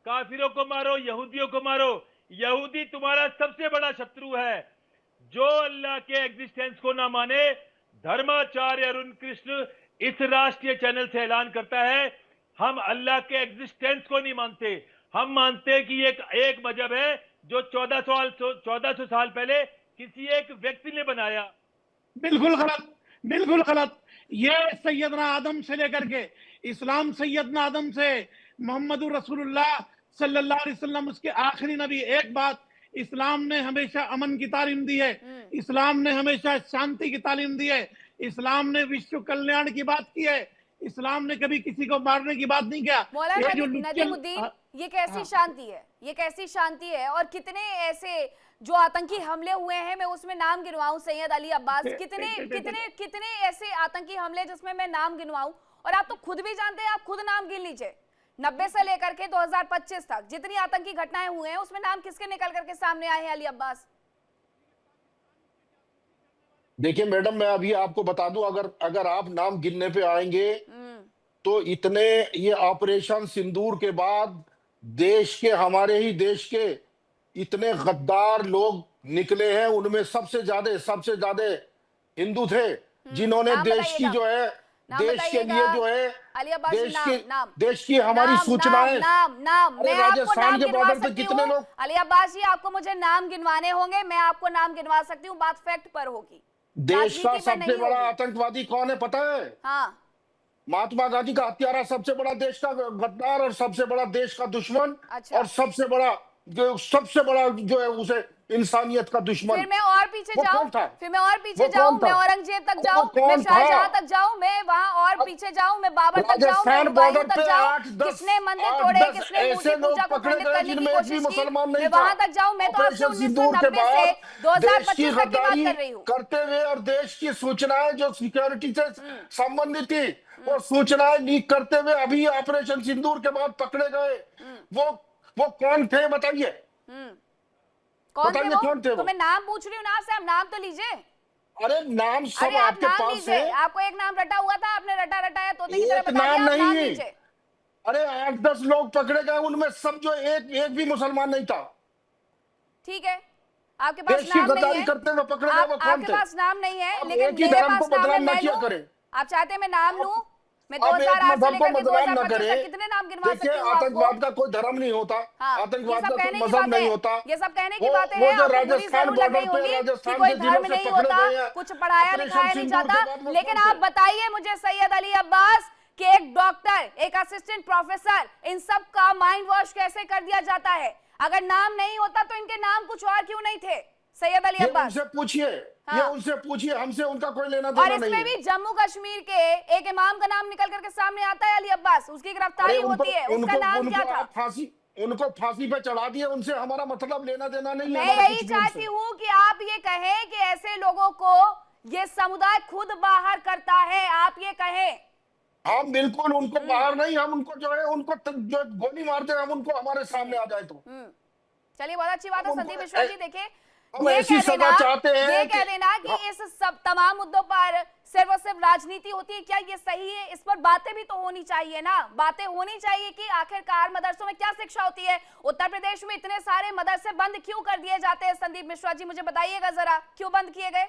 काफिरों को मारो, यहूदियों को मारो। यहूदी तुम्हारा सबसे बड़ा शत्रु है। जो अल्लाह के एग्जिस्टेंस को ना माने, धर्माचार्य अरुण कृष्ण इस राष्ट्रीय चैनल से ऐलान करता है, हम अल्लाह के एग्जिस्टेंस को नहीं मानते। हम मानते हैं कि एक मजहब है जो 1400 साल पहले किसी एक व्यक्ति ने बनाया। बिल्कुल गलत, बिल्कुल गलत। ये सैयदना आदम से लेकर के इस्लाम, सैयदना आदम से मोहम्मद रसूलुल्लाह सल्लल्लाहु अलैहि वसल्लम, उसके आखिरी नबी। एक बात, इस्लाम ने हमेशा अमन की तालीम दी है, इस्लाम ने हमेशा शांति की तालीम दी है, इस्लाम ने विश्व कल्याण की बात की है, इस्लाम ने कभी किसी को मारने की बात नहीं किया। मौलाना नदीमुद्दीन, ये कैसी शांति है? ये कैसी शांति है? और कितने ऐसे जो आतंकी हमले हुए हैं, मैं उसमें नाम गिनवाऊं, सैयद अली अब्बास, कितने ऐसे आतंकी हमले जिसमें मैं नाम गिनवाऊं, और आप तो खुद भी जानते हैं, आप खुद नाम गिन लीजिए। 90 से लेकर के 2025 तक जितनी आतंकी घटनाएं हुए हैं, उसमें नाम किसके निकल करके सामने आए हैं, अली अब्बास? देखिए मैडम, मैं अभी आपको बता दूं, अगर आप नाम गिनने पे आएंगे तो इतने, ये ऑपरेशन सिंदूर के बाद हमारे ही देश के इतने गद्दार लोग निकले हैं, उनमें सबसे ज्यादा हिंदू थे जिन्होंने देश की जो है नाम देश के बताइएगा। लिए जो है अली अब्बास जी, देश की हमारी नाम, सूचनाएं। नाम अरे मैं आपको राजस्थान नाम के गिनवा बॉर्डर पे सकती कितने हूँ। लोग। अली अब्बास जी, आपको मुझे नाम गिनवाने होंगे, मैं आपको नाम गिनवा सकती हूँ, बात फैक्ट पर होगी, देश का राजनीति पर सबसे नहीं बड़ा होगी। आतंकवादी कौन है पता है? हाँ, महात्मा गांधी का हत्यारा, सबसे बड़ा देश का गद्दार और सबसे बड़ा देश का दुश्मन। अच्छा। और सबसे बड़ा जो है उसे इंसानियत का दुश्मन। फिर मैं और पीछे वो जाऊं, कौन था? फिर मैं और पीछे वो जाऊं, कौन मैं था? औरंगजेब तक वो जाऊं, मैं कौन था? शाहजहां तक जाऊं, मैं वहां और पीछे जाऊं, मैं बाबर तक जाऊं, मैं राजस्थान हुमायूं बॉर्डर तक पे जाऊं। 8-10 किसने मंदिर तोड़े, किसने मूर्ति ऐसे लोग पूजा को पकड़े खंडित गए करने की जिनमें एक भी कोशिश की, मुसलमान मैं नहीं वहां था। तक जाऊं। मैं तो आपसे ऑपरेशन सिंदूर के 1990 से बाद देश की 2025 तक की बात गद्दारी कर रही हूँ। करते हुए और देश की सूचनाएं जो सिक्योरिटी से संबंधित थी वो सूचनाएं लीक करते हुए अभी ऑपरेशन सिंदूर के बाद पकड़े गए वो कौन थे बताइए? कौन थे बताइए कौन थे तो वो? मैं नाम पूछ रही हूँ ना आपसे, आप नाम तो लीजिए। अरे नाम सब अरे आप आपके नाम पास लीजिए, है। आपको एक नाम रटा हुआ था, आपने रटाया तोते की तरह एक बता नाम दिया, आप नाम नहीं। लीजिए। अरे 8-10 लोग पकड़े गए, उनमें सब जो एक भी मुसलमान नहीं था। ठीक है, आपके पास देश की नाम नहीं गद्दारी है, करते हुए पकड़े गए वो कौन आपके थे? पास नाम नहीं है, अब लेकिन एक ही मेरे धर्म को पास नाम है, बदनाम न मैं किया लूं। करें। आप चाहते हैं मैं नाम लूं? मैं अब एक 2008 से मजहब को लेकर के बदनाम न 2025 करे। तक कितने नाम गिनवा देखिए सकती हूँ आपको। आतंकवाद का कोई धर्म नहीं होता। हाँ, ये आतंकवाद सब का कोई कहने की मजहब बातें, नहीं होता। ये सब कहने की वो बातें वो हैं, जो आपको बुरी राजस्थान जरूर लग रही बॉर्डर पे होंगी कि राजस्थान कोई के जिलों धर्म से नहीं पकड़े होता, गए हैं कुछ पढ़ाया ऑपरेशन लिखाया नहीं सिंदूर जाता। के बाद वो लेकिन कौन आप थे? बताइए मुझे सैयद अली अब्बास कि एक डॉक्टर, एक असिस्टेंट प्रोफेसर, इन सब का माइंड वॉश कैसे कर दिया जाता है? अगर नाम नहीं होता तो इनके नाम कुछ और क्यों नहीं थे सैयद अली ये अब्बास? उनसे पूछिए। हाँ। ये उनसे पूछिए, हमसे उनका कोई लेना और देना नहीं इसमें है। भी जम्मू कश्मीर के एक इमाम का नाम निकल करके सामने आता है, अली अब्बास, उसकी गिरफ्तारी होती है, उसका नाम क्या था? उनको फांसी पे चढ़ा दिए, उनसे हमारा मतलब लेना देना नहीं है। मैं हमारा यही कुछ भी चाहती उनसे। हूँ कि आप ये कहें कि ऐसे लोगों को ये समुदाय खुद बाहर करता है, आप ये कहें। हम बिल्कुल उनको बाहर नहीं, हम उनको जो है उनको जो गोली मारते हैं हम उनको हमारे सामने आ जाए तो। चलिए, बहुत अच्छी बात है हम संदीप उनको मिश्रा जी। देखिए, हम ये ऐसी कह सजा देना, चाहते हैं ये कह देना कि इस सब तमाम मुद्दों पर सिर्फ और सिर्फ राजनीति होती है, क्या ये सही है? इस पर बातें भी तो होनी चाहिए ना, बातें होनी चाहिए कि आखिरकार मदरसों में क्या शिक्षा होती है। उत्तर प्रदेश में इतने सारे मदरसे बंद क्यों कर दिए जाते हैं संदीप मिश्रा जी, मुझे बताइएगा जरा, क्यों बंद किए गए?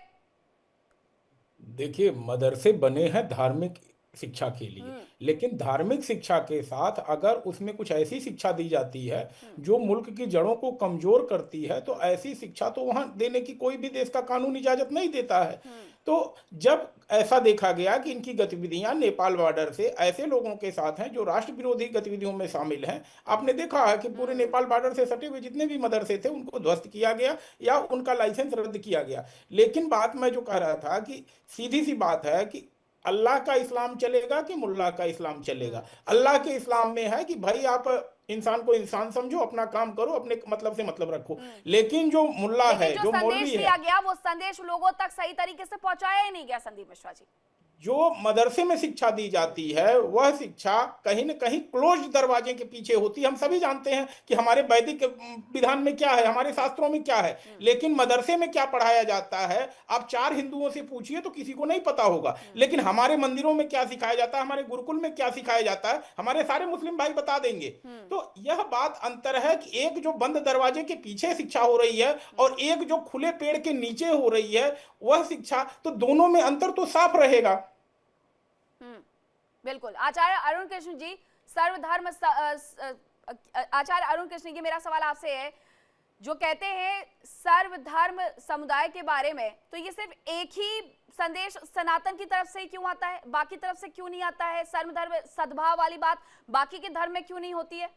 देखिए, मदरसे बने हैं धार्मिक शिक्षा के लिए, लेकिन धार्मिक शिक्षा के साथ अगर उसमें कुछ ऐसी शिक्षा दी जाती है जो मुल्क की जड़ों को कमजोर करती है, तो ऐसी शिक्षा तो वहां देने की कोई भी देश का कानून इजाजत नहीं देता है। तो जब ऐसा देखा गया कि इनकी गतिविधियां नेपाल बॉर्डर से ऐसे लोगों के साथ हैं जो राष्ट्र विरोधी गतिविधियों में शामिल हैं, आपने देखा है कि पूरे नेपाल बॉर्डर से सटे हुए जितने भी मदरसे थे उनको ध्वस्त किया गया या उनका लाइसेंस रद्द किया गया। लेकिन बात मैं जो कह रहा था कि सीधी सी बात है कि अल्लाह का इस्लाम चलेगा कि मुल्ला का इस्लाम चलेगा? अल्लाह के इस्लाम में है कि भाई आप इंसान को इंसान समझो, अपना काम करो, अपने मतलब से मतलब रखो। लेकिन जो मुल्ला है, लेकिन जो संदेश मौलवी है, दिया गया वो संदेश लोगों तक सही तरीके से पहुंचाया ही नहीं गया संदीप मिश्रा जी। जो मदरसे में शिक्षा दी जाती है वह शिक्षा कहीं न कहीं क्लोज दरवाजे के पीछे होती है। हम सभी जानते हैं कि हमारे वैदिक विधान में क्या है, हमारे शास्त्रों में क्या है, लेकिन मदरसे में क्या पढ़ाया जाता है आप 4 हिंदुओं से पूछिए तो किसी को नहीं पता होगा। लेकिन हमारे मंदिरों में क्या सिखाया जाता है, हमारे गुरुकुल में क्या सिखाया जाता है, हमारे सारे मुस्लिम भाई बता देंगे। तो यह बात अंतर है कि एक जो बंद दरवाजे के पीछे शिक्षा हो रही है और एक जो खुले पेड़ के नीचे हो रही है वह शिक्षा, तो दोनों में अंतर तो साफ रहेगा। बिल्कुल। आचार्य अरुण कृष्ण जी, सर्वधर्म आचार्य अरुण कृष्ण जी, मेरा सवाल आपसे है, जो कहते हैं सर्वधर्म समुदाय के बारे में, तो ये सिर्फ एक ही संदेश सनातन की तरफ से ही क्यों आता है, बाकी तरफ से क्यों नहीं आता है? सर्वधर्म सद्भाव वाली बात बाकी के धर्म में क्यों नहीं होती है?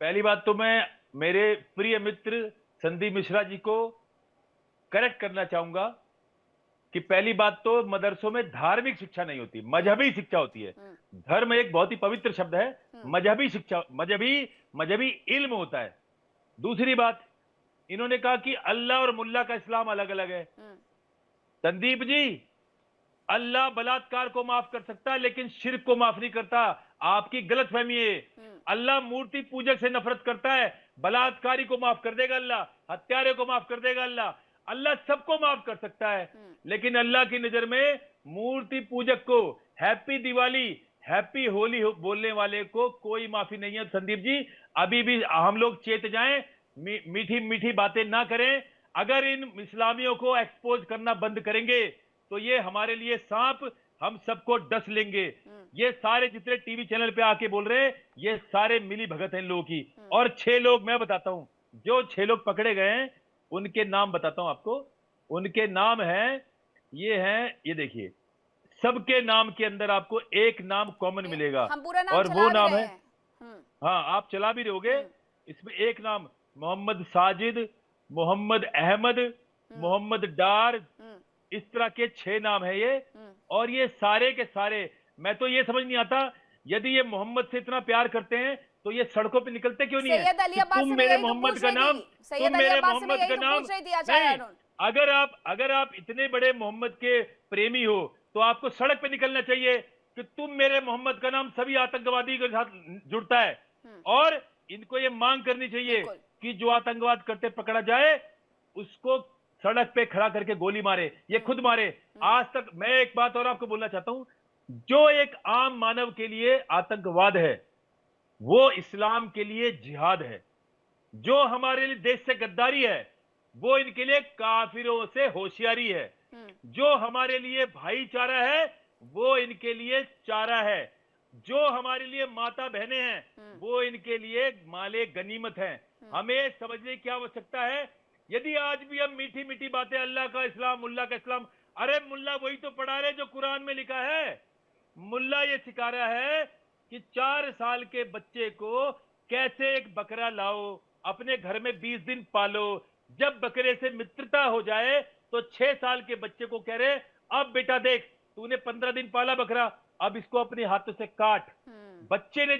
पहली बात तो मैं मेरे प्रिय मित्र संदीप मिश्रा जी को करेक्ट करना चाहूंगा कि पहली बात तो मदरसों में धार्मिक शिक्षा नहीं होती, मजहबी शिक्षा होती है। धर्म एक बहुत ही पवित्र शब्द है, मजहबी शिक्षा, मजहबी इल्म होता है। दूसरी बात, इन्होंने कहा कि अल्लाह और मुल्ला का इस्लाम अलग अलग है। संदीप जी, अल्लाह बलात्कार को माफ कर सकता है लेकिन शिर्क को माफ नहीं करता। आपकी गलतफहमी है। अल्लाह मूर्ति पूजक से नफरत करता है, बलात्कारी को माफ कर देगा अल्लाह, हत्यारे को माफ कर देगा अल्लाह। अल्लाह सबको माफ कर सकता है, लेकिन अल्लाह की नजर में मूर्ति पूजक को, हैप्पी दिवाली, हैप्पी होली बोलने वाले को कोई माफी नहीं है। संदीप जी, अभी भी हम लोग चेत जाएं, मीठी मीठी बातें ना करें। अगर इन इस्लामियों को एक्सपोज करना बंद करेंगे तो ये हमारे लिए सांप हम सबको डस लेंगे। ये सारे जितने टीवी चैनल पे आके बोल रहे हैं, ये सारे मिली भगत हैं इन लोगों की। और 6 लोग मैं बताता हूं, जो 6 लोग पकड़े गए हैं उनके नाम बताता हूं आपको। उनके नाम हैं, ये देखिए, सबके नाम के अंदर आपको एक नाम कॉमन मिलेगा, हम पूरा नाम और चला वो भी नाम रहे है, हैं। हाँ आप चला भी रहोगे, इसमें एक नाम मोहम्मद साजिद, मोहम्मद अहमद, मोहम्मद डार, इस तरह के 6 नाम है ये। और ये सारे के सारे, मैं तो ये समझ नहीं आता, यदि ये मोहम्मद से इतना प्यार करते हैं तो ये सड़कों पे निकलते क्यों नहीं है? सैयद अली कि अब्बास तुम से मेरे यही तो मोहम्मद पूछ का रही नाम, थी। सैयद तुम अली मेरे अब्बास से मोहम्मद यही का तो नाम पूछ रही थी आचार्य नहीं। अरुण। अगर आप इतने बड़े मोहम्मद के प्रेमी हो तो आपको सड़क पे निकलना चाहिए कि तुम मेरे मोहम्मद का नाम सभी आतंकवादी के साथ जुड़ता है, और इनको ये मांग करनी चाहिए बिल्कुल। कि जो आतंकवाद करते पकड़ा जाए उसको सड़क पे खड़ा करके गोली मारे, ये खुद मारे। आज तक मैं एक बात और आपको बोलना चाहता हूं, जो एक आम मानव के लिए आतंकवाद है वो इस्लाम के लिए जिहाद है। जो हमारे लिए देश से गद्दारी है वो इनके लिए काफिरों से होशियारी है। जो हमारे लिए भाईचारा है वो इनके लिए चारा है। जो हमारे लिए माता बहनें हैं वो इनके लिए माले गनीमत हैं। हमें समझने की आवश्यकता है। यदि आज भी हम मीठी मीठी बातें, अल्लाह का इस्लाम, मुल्ला का इस्लाम, अरे मुल्ला वही तो पढ़ा रहे जो कुरान में लिखा है। मुल्ला ये सिखा रहा है कि 4 साल के बच्चे को कैसे एक बकरा लाओ, अपने घर में 20 दिन पालो, जब बकरे से मित्रता हो जाए तो 6 साल के बच्चे को कह रहे, अब बेटा देख तूने 15 दिन पाला बकरा, अब इसको अपने हाथों से काट। बच्चे ने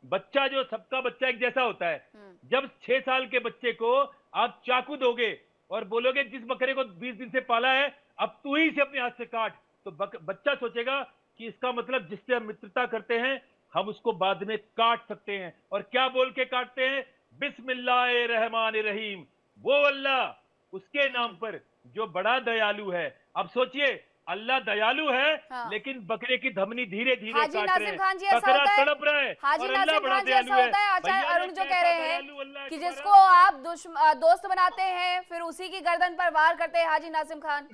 बच्चा जो सबका बच्चा एक जैसा होता है, जब 6 साल के बच्चे को आप चाकू दोगे और बोलोगे जिस बकरे को 20 दिन से पाला है अब तू ही इसे अपने हाथ से काट, तो बच्चा सोचेगा कि इसका मतलब जिससे हम मित्रता करते हैं हम उसको बाद में काट सकते हैं। और क्या बोल के काटते हैं? बिस्मिल्लाहिर्रहमानिर्रहीम, वो अल्लाह उसके नाम पर जो बड़ा दयालु है। अब सोचिए, अल्लाह दयालु है लेकिन बकरे की धमनी धीरे धीरे हाजी काट रहे नाजिम हैं, खान जी ऐसा बकरा होता है, तड़प रहा है हाजी और अल्लाह नाजिम बड़ा खान जी दयालु ऐसा होता है, आचार्य भैया, अरुण जो ये कह कैसा रहे हैं दयालु अल्लाह है कि तुम्हारा? जिसको आप दोस्त बनाते हैं फिर उसी की गर्दन पर वार करते हैं। हाजी नाजिम खान।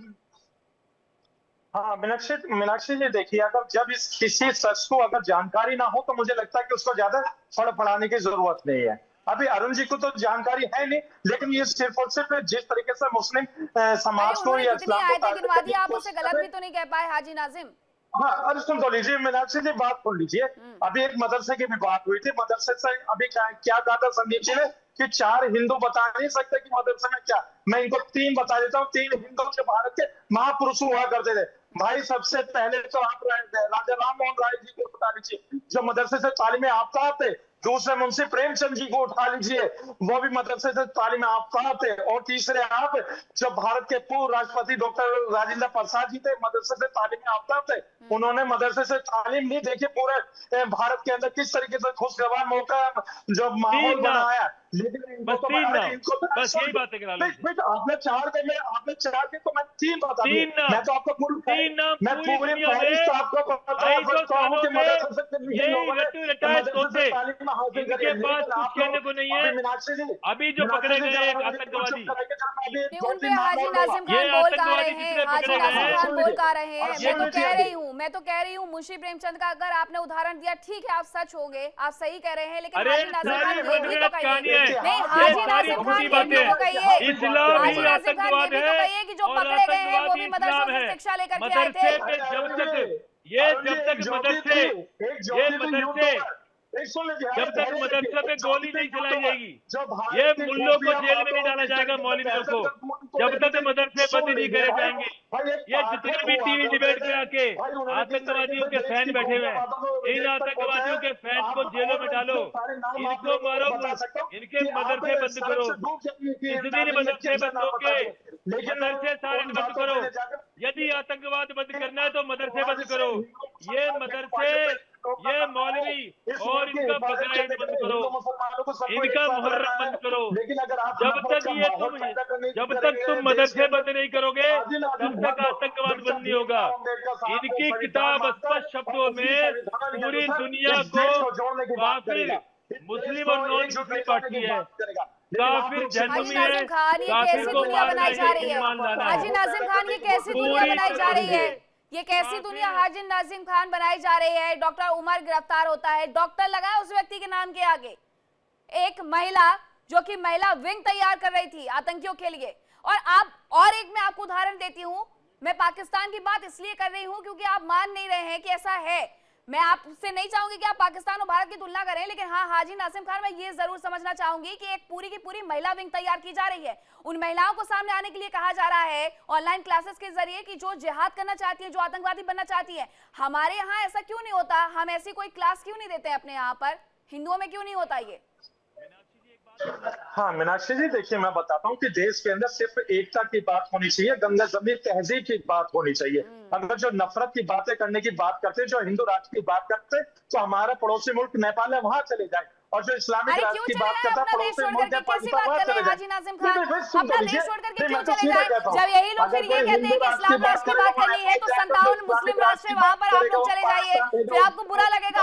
हाँ मीनाक्षी जी देखिए, अगर जब इस किसी शख्स को अगर जानकारी ना हो तो मुझे लगता है कि उसको ज्यादा फड़फड़ाने की जरूरत नहीं है। अभी अरुण जी को तो जानकारी है नहीं, लेकिन ये सिर्फ और सिर्फ जिस तरीके से मुस्लिम समाज को या कितनी इस्लाम को आयतें टारगेट गिनवा दी, करने की आप उसे कोशिश गलत कर भी तो नहीं कह पाए हाजी नाजिम। हाँ, अरे सुन तो लीजिए मीनाक्षी जी, बात सुन लीजिए। अभी एक मदरसे की भी बात हुई थी, मदरसे से अभी क्या कहा था संदीप जी ने कि 4 हिंदू बता नहीं सकते कि मदरसे में क्या। मैं इनको 3 बता देता हूँ, 3 हिंदू जो भारत के महापुरुष हुआ करते थे। भाई सबसे पहले तो आप राजा राम मोहन राय जी को बता लीजिए जो मदरसे से तालीम याफ्ता थे। दूसरे मुंशी प्रेमचंद जी को उठा लीजिए, वो भी मदरसे से तालीम याफ्ता थे। और तीसरे आप जो भारत के पूर्व राष्ट्रपति डॉक्टर राजेंद्र प्रसाद जी थे, मदरसे से तालीम याफ्ता थे। उन्होंने मदरसे से तालीम ली। देखिए पूरे भारत के अंदर किस तरीके से खुशगवार मौका जो माहौल बनाया। लेकिन इनको तो बस यही बातें करा लो। आपने 4 के तो मैं 3 बता दूं। मैं तो आपको पूरी फहरिस्त तो आपको बताता हूं कि मदरसे से किन लोगों ने मदरसे से तालीम हासिल करी है। पास कुछ कहने को नहीं है। मीनाक्षी जी, अभी जो पकड़े गए एक आतंकवादी, उन पे हाजी नाजिम खान बोल कहा रहे हैं, हाजी नाजिम खान बोल कहा रहे हैं। मैं तो कह रही हूँ मुंशी प्रेमचंद का अगर आपने उदाहरण दिया, ठीक है आप सच हो गए, आप सही कह रहे हैं, लेकिन हाजी नाजिम खान ये भी तो कहिए, नहीं हाजी नाजिम खान ये भी तो कहिए, हाजी नाजिम खान ये भी तो कहिए कि जो पकड़े गए हैं वो भी मदरसों से शिक्षा लेकर के आए थे। जब तक मदरसे में गोली नहीं चलाई जाएगी, ये मुल्लों को जेल में नहीं डाला जाएगा, मौलवियों को, जब तक मदरसे बंद नहीं करे जाएंगे। ये जितने भी टीवी डिबेट पे आके आतंकवादियों के फैन बैठे हुए हैं, इन आतंकवादियों के फैन को जेलों में डालो, इनको मारो, इनके मदरसे बंद करो। किस दिन मदरसे बंद होंगे? मदरसे सारे बंद करो। यदि आतंकवाद बंद करना है तो मदरसे बंद करो। ये मदरसे, ये मौलवी और इनका बकरीद बंद करो, इनका मुहर्रम बंद करो। जब तक तुम मदरसे बंद नहीं करोगे तब तक आतंकवाद बंद नहीं होगा। इनकी किताब स्पष्ट शब्दों में पूरी दुनिया को काफिर, मुस्लिम और नॉन मुस्लिम पार्टी है, काफिर जहन्नुमी है, काफिर को मारना है, ईमान लाना है। हाजी नाजिम खान ये कैसी दुनिया बनाई जा रही है? ये कैसी दुनिया हाजी नाजिम खान बनाई जा रही है। डॉक्टर उमर गिरफ्तार होता है, डॉक्टर लगा उस व्यक्ति के नाम के आगे। एक महिला जो कि महिला विंग तैयार कर रही थी आतंकियों के लिए। और एक मैं आपको उदाहरण देती हूं, मैं पाकिस्तान की बात इसलिए कर रही हूं क्योंकि आप मान नहीं रहे हैं कि ऐसा है। मैं आपसे नहीं चाहूंगी कि आप पाकिस्तान और भारत की तुलना करें, लेकिन हाँ, हाजी नाजिम खान, मैं ये जरूर समझना चाहूंगी कि एक पूरी की पूरी महिला विंग तैयार की जा रही है। उन महिलाओं को सामने आने के लिए कहा जा रहा है ऑनलाइन क्लासेस के जरिए कि जो जिहाद करना चाहती है, जो आतंकवादी बनना चाहती है। हमारे यहाँ ऐसा क्यों नहीं होता? हम ऐसी कोई क्लास क्यों नहीं देते अपने यहाँ पर? हिंदुओं में क्यों नहीं होता ये? हाँ मीनाक्षी जी, देखिए मैं बताता हूँ कि देश के अंदर सिर्फ एकता की बात होनी चाहिए, गंगा जमीन तहजीब की बात होनी चाहिए। अगर जो नफरत की बातें करने की बात करते, जो हिंदू राष्ट्र की बात करते, तो हमारा पड़ोसी मुल्क नेपाल है, वहां चले जाए। और जो इस्लामिक राष्ट्र की बात करता है, पड़ोसी मुल्क पाकिस्तान, वहां चले जाए। अपना देश छोड़ करके क्यों चले जाए? जब यही लोग फिर ये कहते हैं कि इस्लाम राष्ट्र की बात करनी है, तो 57 मुस्लिम राष्ट्र है, वहां पर आप लोग चले जाइए, फिर आपको बुरा लगेगा।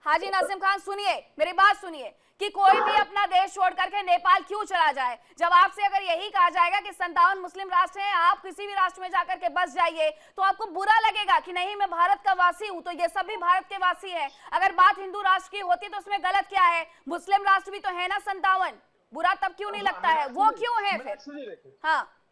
हाजी नाजिम खान सुनिए, मेरी बात सुनिए, कि कोई भी अपना देश छोड़ करके नेपाल क्यों चला जाए? जब आपसे अगर यही कहा जाएगा कि 57 मुस्लिम राष्ट्र हैं, आप किसी भी राष्ट्र में जाकर के बस जाइए, तो आपको बुरा लगेगा कि नहीं, मैं भारत का वासी हूं, तो ये सभी भारत के वासी हैं। अगर बात हिंदू राष्ट्र की होती तो उसमें गलत क्या है? मुस्लिम राष्ट्र भी तो है ना 57, बुरा तब क्यों नहीं लगता है? वो क्यों है फिर?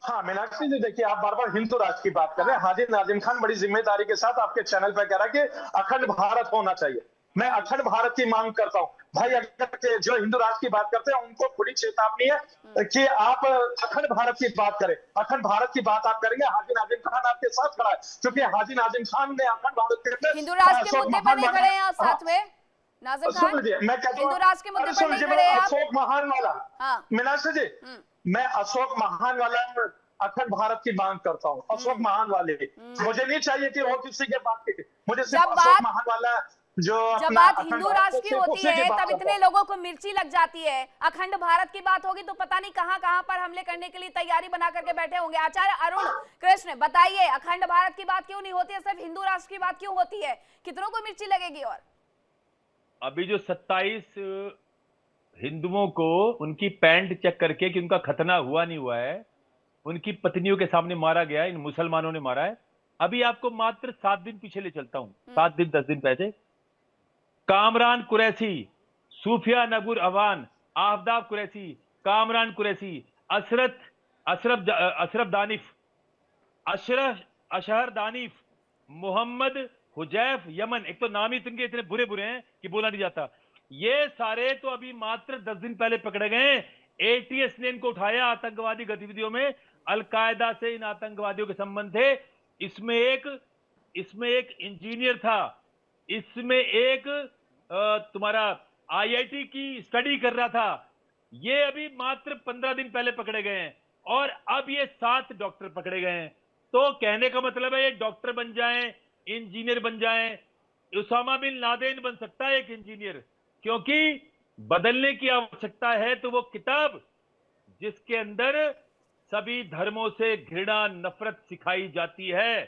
हाँ मीनाक्षी जी, देखिए आप बार बार हिंदू राष्ट्र की बात कर रहे हैं। हाजी नाजिम खान बड़ी जिम्मेदारी के साथ आपके चैनल पर कह रहा है कि अखंड भारत होना चाहिए। मैं अखंड भारत की मांग करता हूं भाई। अगर जो हिंदू राष्ट्र की बात करते हैं, उनको खुली चेतावनी है कि आप अखंड भारत की बात करें। अखंड भारत की बात आप करेंगे, हाजी नाजिम खान आपके साथ खड़ा है, क्योंकि हाजी नाजिम खान ने अखंड भारत के हिंदू राष्ट्र के मुद्दे पर नहीं खड़े हैं आप साथ में नाजिम खान? मैं कहता हूं हिंदू राष्ट्र के मुद्दे पर नहीं खड़े हैं आप? अशोक महान वाला, मीनाक्षी जी, मैं अशोक महान वाला अखंड भारत की मांग करता हूँ। अशोक महान वाले, मुझे नहीं चाहिए कि वो किसी के बात की, मुझे सिर्फ अशोक महान वाला जब बात हिंदू राष्ट्र की होती है, तब इतने लोगों को मिर्ची लग जाती है। अखंड भारत की बात होगी तो पता नहीं कहां पर हमले करने के लिए तैयारी बना करके बैठे होंगे। आचार्य अरुण कृष्ण, बताइए, अखंड भारत की बात क्यों नहीं होती है, सिर्फ हिंदू राष्ट्र की बात क्यों होती है? कितनों को मिर्ची लगेगी? और अभी जो 27 हिंदुओं को उनकी पैंट चेक करके कि उनका खतना हुआ नहीं हुआ है, उनकी पत्नियों के सामने मारा गया, इन मुसलमानों ने मारा है। अभी आपको मात्र 7 दिन पीछे ले चलता हूं, 7 दिन 10 दिन पहले कामरान कुरैशी, सूफिया नगुर अवान, आफ्ताब कुरैशी, कामरान कुरैशी, अशरफ दानिफ, अशहर दानिफ, मोहम्मद हुजैफ यमन, एक तो नाम ही इनके इतने बुरे बुरे हैं कि बोला नहीं जाता। ये सारे तो अभी मात्र 10 दिन पहले पकड़े गए। ATS ने इनको उठाया आतंकवादी गतिविधियों में। अलकायदा से इन आतंकवादियों के संबंध थे। इसमें एक इंजीनियर था, इसमें एक तुम्हारा IIT की स्टडी कर रहा था। ये अभी मात्र 15 दिन पहले पकड़े गए हैं और अब ये 7 डॉक्टर पकड़े गए हैं। तो कहने का मतलब है ये डॉक्टर बन जाएं, इंजीनियर बन जाएं। उसामा बिन लादेन बन सकता है एक इंजीनियर, क्योंकि बदलने की आवश्यकता है तो वो किताब जिसके अंदर सभी धर्मों से घृणा नफरत सिखाई जाती है।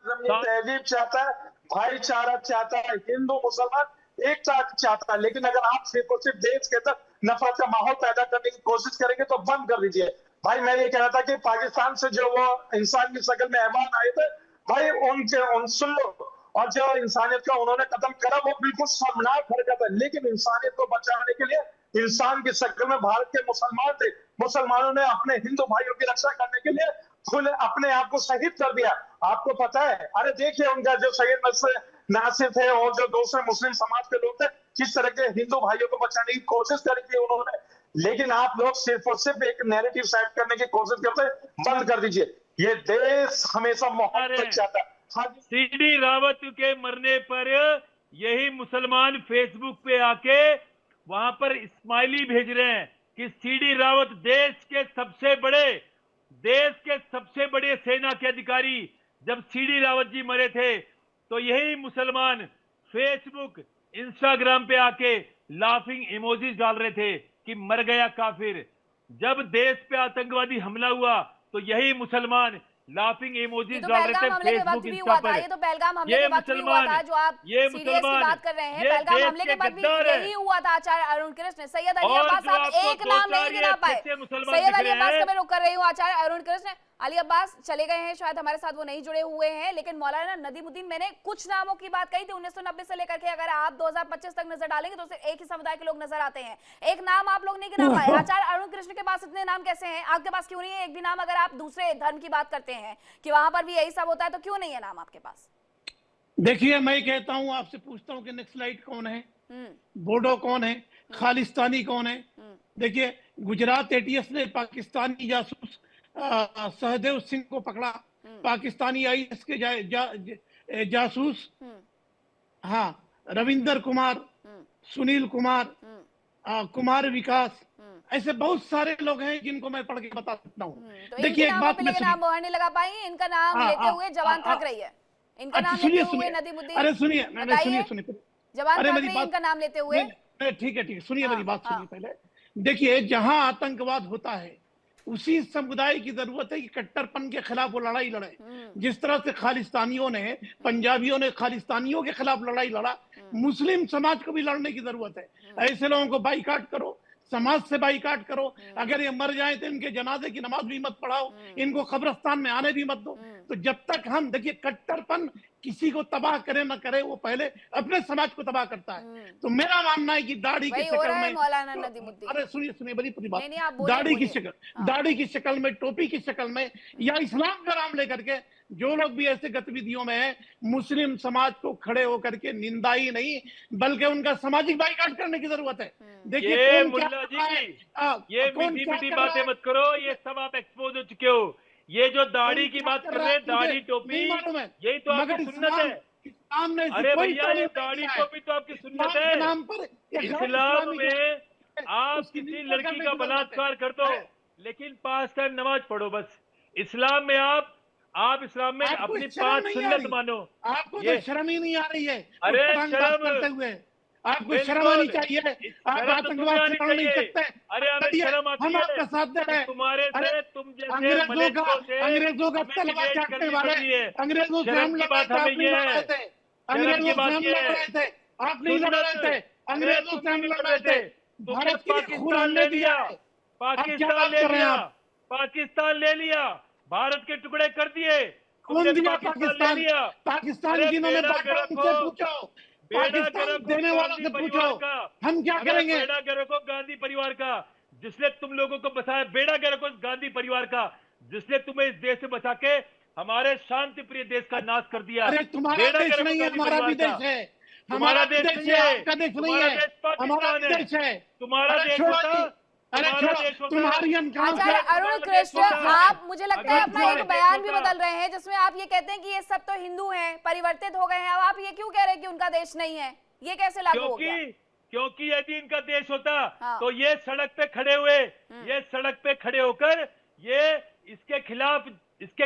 तहजीब चाहता है, भाईचारा चाहता है, हिंदू मुसलमान एक साथ चाहता है। लेकिन अगर आप सिर्फ और सिर्फ देश के अंदर नफरत का माहौल पैदा करने की कोशिश करेंगे तो बंद कर दीजिए। भाई मैं ये कह रहा था कि पाकिस्तान से जो वो इंसान की शक्ल में मेहमान आए थे, भाई उन सुन लो, और जो इंसानियत का उन्होंने कदम करा वो बिल्कुल शर्मनाक हरकत है। लेकिन इंसानियत को बचाने के लिए इंसान की शक्ल में भारत के मुसलमान थे, मुसलमानों ने अपने हिंदू भाइयों की रक्षा करने के लिए खुद अपने आप को शहीद कर दिया। आपको पता है, अरे देखिए उनका जो शहीद नासिर थे और जो दूसरे मुस्लिम समाज के लोग थे, किस तरह के हिंदू भाइयों को बचाने की कोशिश करी थी उन्होंने। लेकिन आप लोग सिर्फ और सिर्फ एक नैरेटिव सेट करने की कोशिश करते, बंद कर दीजिए। ये देश हमेशा मोहब्बत चाहता है। CD रावत के मरने पर यही मुसलमान फेसबुक पे आके वहां पर स्माइली भेज रहे हैं कि CD रावत देश के सबसे बड़े सेना के अधिकारी। जब CD रावत जी मरे थे तो यही मुसलमान फेसबुक इंस्टाग्राम पे आके लाफिंग इमोजीज डाल रहे थे कि मर गया काफिर। जब देश पे आतंकवादी हमला हुआ तो यही मुसलमान लाफिंग इमोजीज डाल रहे थे फेसबुक इंस्टा पर। ये तो पहलगाम हमले के वक्त भी हुआ था, जो आप सीरियस की बात कर रहे हैं। पहलगाम हमले के बाद भी यही हुआ था। आचार्य अरुण कृष्ण, सैयद अली अब्बास, आप एक नाम नहीं गिना पाए। सैयद अली अब्बास का मैं रुक कर रही हूँ। आचार्य अरुण कृष्ण, अली अब्बास चले गए हैं, शायद हमारे साथ वो नहीं जुड़े हुए हैं, लेकिन मौलाना नदीमुद्दीन, मैंने कुछ नामों की बात कही थी 1990 से लेकर के, अगर आप 2025 तक नजर डालेंगे तो सिर्फ एक ही समुदाय के लोग नजर आते हैं। एक नाम आप लोग नहीं गिना पाए। आचार्य अरुण कृष्ण के पास इतने नाम कैसे हैं, आपके पास क्यों नहीं है एक भी नाम? अगर आप दूसरे धर्म की बात करते हैं कि वहां पर भी यही सब होता है, तो क्यों नहीं है नाम आपके पास? देखिए, मैं कहता हूं, आपसे पूछता हूं कि नक्सलाइट कौन है, बोडो कौन है, खालिस्तानी कौन है? देखिए, गुजरात एटीएस ने पाकिस्तानी जासूस सहदेव सिंह को पकड़ा, पाकिस्तानी आईएस के जासूस, हाँ, रविंदर कुमार, सुनील कुमार, कुमार विकास, ऐसे बहुत सारे लोग हैं जिनको मैं पढ़ के बता सकता हूँ। तो देखिए, एक बात मैं नाम मोहर नहीं लगा पाई, इनका नाम लेते हुए जवान थक रही है, इनका नाम लेते हुए नदीमुद्दीन। अरे सुनिए, सुनिए, जवान अरे थक मेरी रही, बात, इनका नाम लेते हुए। ठीक है, सुनिए मेरी बात, सुनिए पहले। देखिए, जहां आतंकवाद होता है उसी समुदाय की जरूरत है कि कट्टरपन के खिलाफ वो लड़ाई लड़े। जिस तरह से खालिस्तानियों ने, पंजाबियों ने खालिस्तानियों के खिलाफ लड़ाई लड़ा, मुस्लिम समाज को भी लड़ने की जरूरत है। ऐसे लोगों को बाइकाट करो, समाज से बाइकाट करो। अगर ये मर जाए तो इनके जनाजे की नमाज भी मत पढ़ाओ, इनको कब्रिस्तान में आने भी मत दो। तो जब तक हम, देखिए, कट्टरपन किसी को तबाह करे ना करे, वो पहले अपने समाज को तबाह करता है। तो मेरा मानना है कि दाढ़ी की शक्ल में, अरे सुनिए बड़ी बात, दाढ़ी की शक्ल में, टोपी की शक्ल में, या इस्लाम का नाम लेकर के जो लोग भी ऐसे गतिविधियों में है, मुस्लिम समाज को खड़े होकर के निंदा ही नहीं बल्कि उनका सामाजिक बाइकाट करने की जरूरत है। देखिए, मुल्ला जी, ये मीठी मीठी बातें मत करो, ये सब आप एक्सपोज हो चुके हो। ये जो दाढ़ी की बात कर रहे हैं, दाढ़ी टोपी, यही तो आपकी सुन्नत है। अरे भैया, ये दाढ़ी टोपी तो आपकी सुन्नत है। इस्लाम में आप किसी लड़की का बलात्कार कर दो, लेकिन 5 टाइम नमाज पढ़ो बस। इस्लाम में आप इस्लाम में अपनी 5 सुन्नत मानो। आपको तो शर्म ही नहीं आ रही है? अरे शर्म, आपको शर्म आनी चाहिए। आप आतंकवाद से लड़ नहीं सकते। अरे हमें शर्म आती है, हम आपका साथ दे रहे हैं। तुम्हारे से, तुम जैसे अंग्रेजों का तलवार चाटने वाले, अंग्रेजों से हम लड़ रहे थे, अंग्रेजों से हम लड़ रहे थे, आप नहीं लड़ रहे थे, अंग्रेजों से हम लड़ रहे थे। भारत के लिए खून हमने दिया, पाकिस्तान ले लिया, भारत के टुकड़े कर दिए। कौन दिया पाकिस्तान? पाकिस्तान जिन्होंने पूछो, पाकिस्तान देने वालों से पूछो, हम क्या करेंगे? बेड़ा गर्क गांधी परिवार का, जिसने तुम लोगों को बचाया, बेड़ा गर्क गांधी परिवार का, जिसने तुम्हें इस देश से बचा के हमारे शांति प्रिय देश का नाश कर दिया। अरे तुम्हारा देश नहीं है, हमारा भी देश है। हमारा देश नहीं है, आपका देश नहीं है, हमारा देश है। तुम्हारा देश होता, तुम्हारी आचार्य अरुण कृष्ण, आप, मुझे लगता है, अपना एक बयान भी बदल रहे हैं जिसमें आप ये कहते हैं कि ये सब तो हिंदू हैं, परिवर्तित हो गए हैं। अब आप ये क्यों कह रहे हैं कि उनका देश नहीं है? ये कैसे लागू हो गया? क्योंकि यदि इनका देश होता तो ये सड़क पे खड़े हुए, ये सड़क पे खड़े होकर ये इसके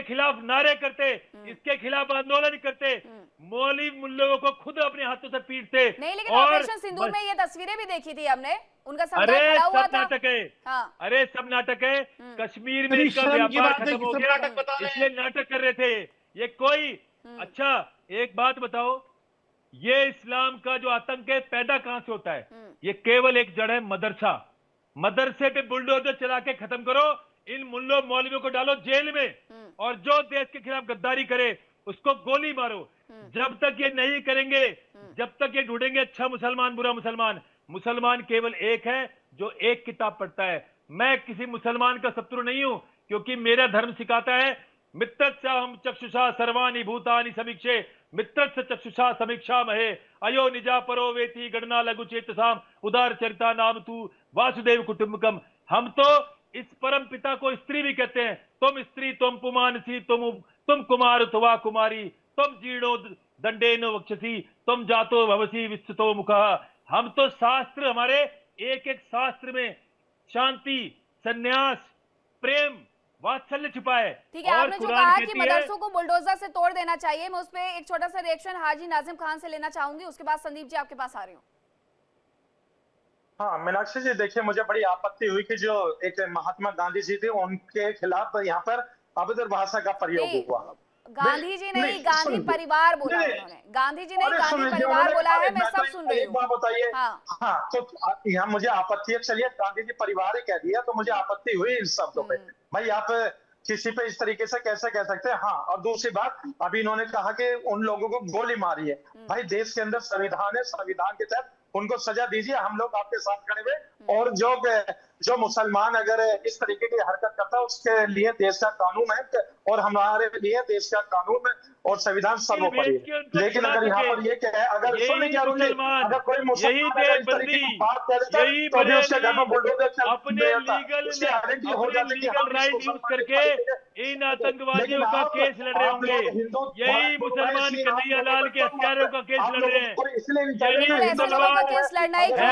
खिलाफ नारे करते, इसके खिलाफ आंदोलन करते, मौलवी मुल्लों को खुद अपने हाथों से पीटते। नहीं, लेकिन ऑपरेशन सिंदूर में ये तस्वीरें भी देखी थी हमने, उनका समुदाय खड़ा हुआ था। नाटक है। हाँ। अरे सब नाटक है। कश्मीर में इनका व्यापार खत्म हो गया, इसलिए नाटक कर रहे थे ये कोई। अच्छा, एक बात बताओ, ये इस्लाम का जो आतंक है पैदा कहां से होता है? ये केवल एक जड़ है, मदरसा। मदरसे पे बुलडोजर चला के खत्म करो, इन मुल्लों मौलवियों को डालो जेल में, और जो देश के खिलाफ गद्दारी करे उसको गोली मारो। जब तक ये नहीं करेंगे, जब तक ये ढूंढेंगे अच्छा मुसलमान बुरा मुसलमान, मुसलमान केवल एक है जो एक किताब पढ़ता है। मैं किसी मुसलमान का शत्रु नहीं हूं, क्योंकि मेरा धर्म सिखाता है मित्रस्य हम चक्षुषा सर्वाणि भूतानि समीक्षे, मित्रस्य चक्षुषा समीक्षा महे, अयो निजा परो वेति गणना लघु चेतसाम, उदार चरिता नाम तू वासुदेव कुटुंबकम। हम तो इस परम पिता को स्त्री भी कहते हैं। तुम स्त्री, तुम पुमानसी, तुम कुमार अथवा कुमारी, तुम जीर्णो दंडेनो वक्षसी, तुम जातो भवसी विस्तृतो मुखः। हम तो शास्त्र, हमारे एक एक शास्त्र में शांति, सन्यास, प्रेम, वात्सल्य छिपा है। ठीक है, आपने जो कहा कि मदरसों को बुलडोजर से तोड़ देना चाहिए, मैं उस पर एक छोटा सा रिएक्शन हाजी नाजिम खान से लेना चाहूंगी, उसके बाद संदीप जी आपके पास आ रही हूँ। हाँ मीनाक्षी जी, देखिए, मुझे बड़ी आपत्ति हुई कि जो एक महात्मा गांधी जी थे उनके खिलाफ यहाँ पर अभद्र भाषा का प्रयोग हुआ। गांधी जी नहीं, गांधी परिवार बोला उन्होंने। गांधी जी नहीं, गांधी परिवार बोला है, मैं सब सुन रही हूँ। एक बात बताइए। हाँ, तो यहाँ मुझे आपत्ति है, चलिए गांधी जी परिवार ही कह दिया तो मुझे आपत्ति हुई इन शब्दों पे। भाई आप किसी पे इस तरीके से कैसे कह सकते हैं। हाँ, और दूसरी बात, अभी इन्होंने कहा कि उन लोगों को गोली मारी है। भाई, देश के अंदर संविधान है, संविधान के तहत उनको सजा दीजिए, हम लोग आपके साथ खड़े हुए। और जो मुसलमान अगर इस तरीके की हरकत करता है, उसके लिए देश का कानून है और हमारे लिए देश का कानून और संविधान सर्वोपरि है। लेकिन अगर यहाँ पर ये क्या है, अगर सुनने क्या अगर कोई मुसलमान अगर इस तरीके की बात कर देता है तो अभी उसके घर में बुलडोजर अपने लीगल राइट यूज करके इन आतंकवादियों का केस लड़ रहे होंगे। यही मुसलमान कन्हैया लाल के हत्यारों का केस लड़ रहे हैं। यही मुसलमान केस लड़ना ही क्यों है?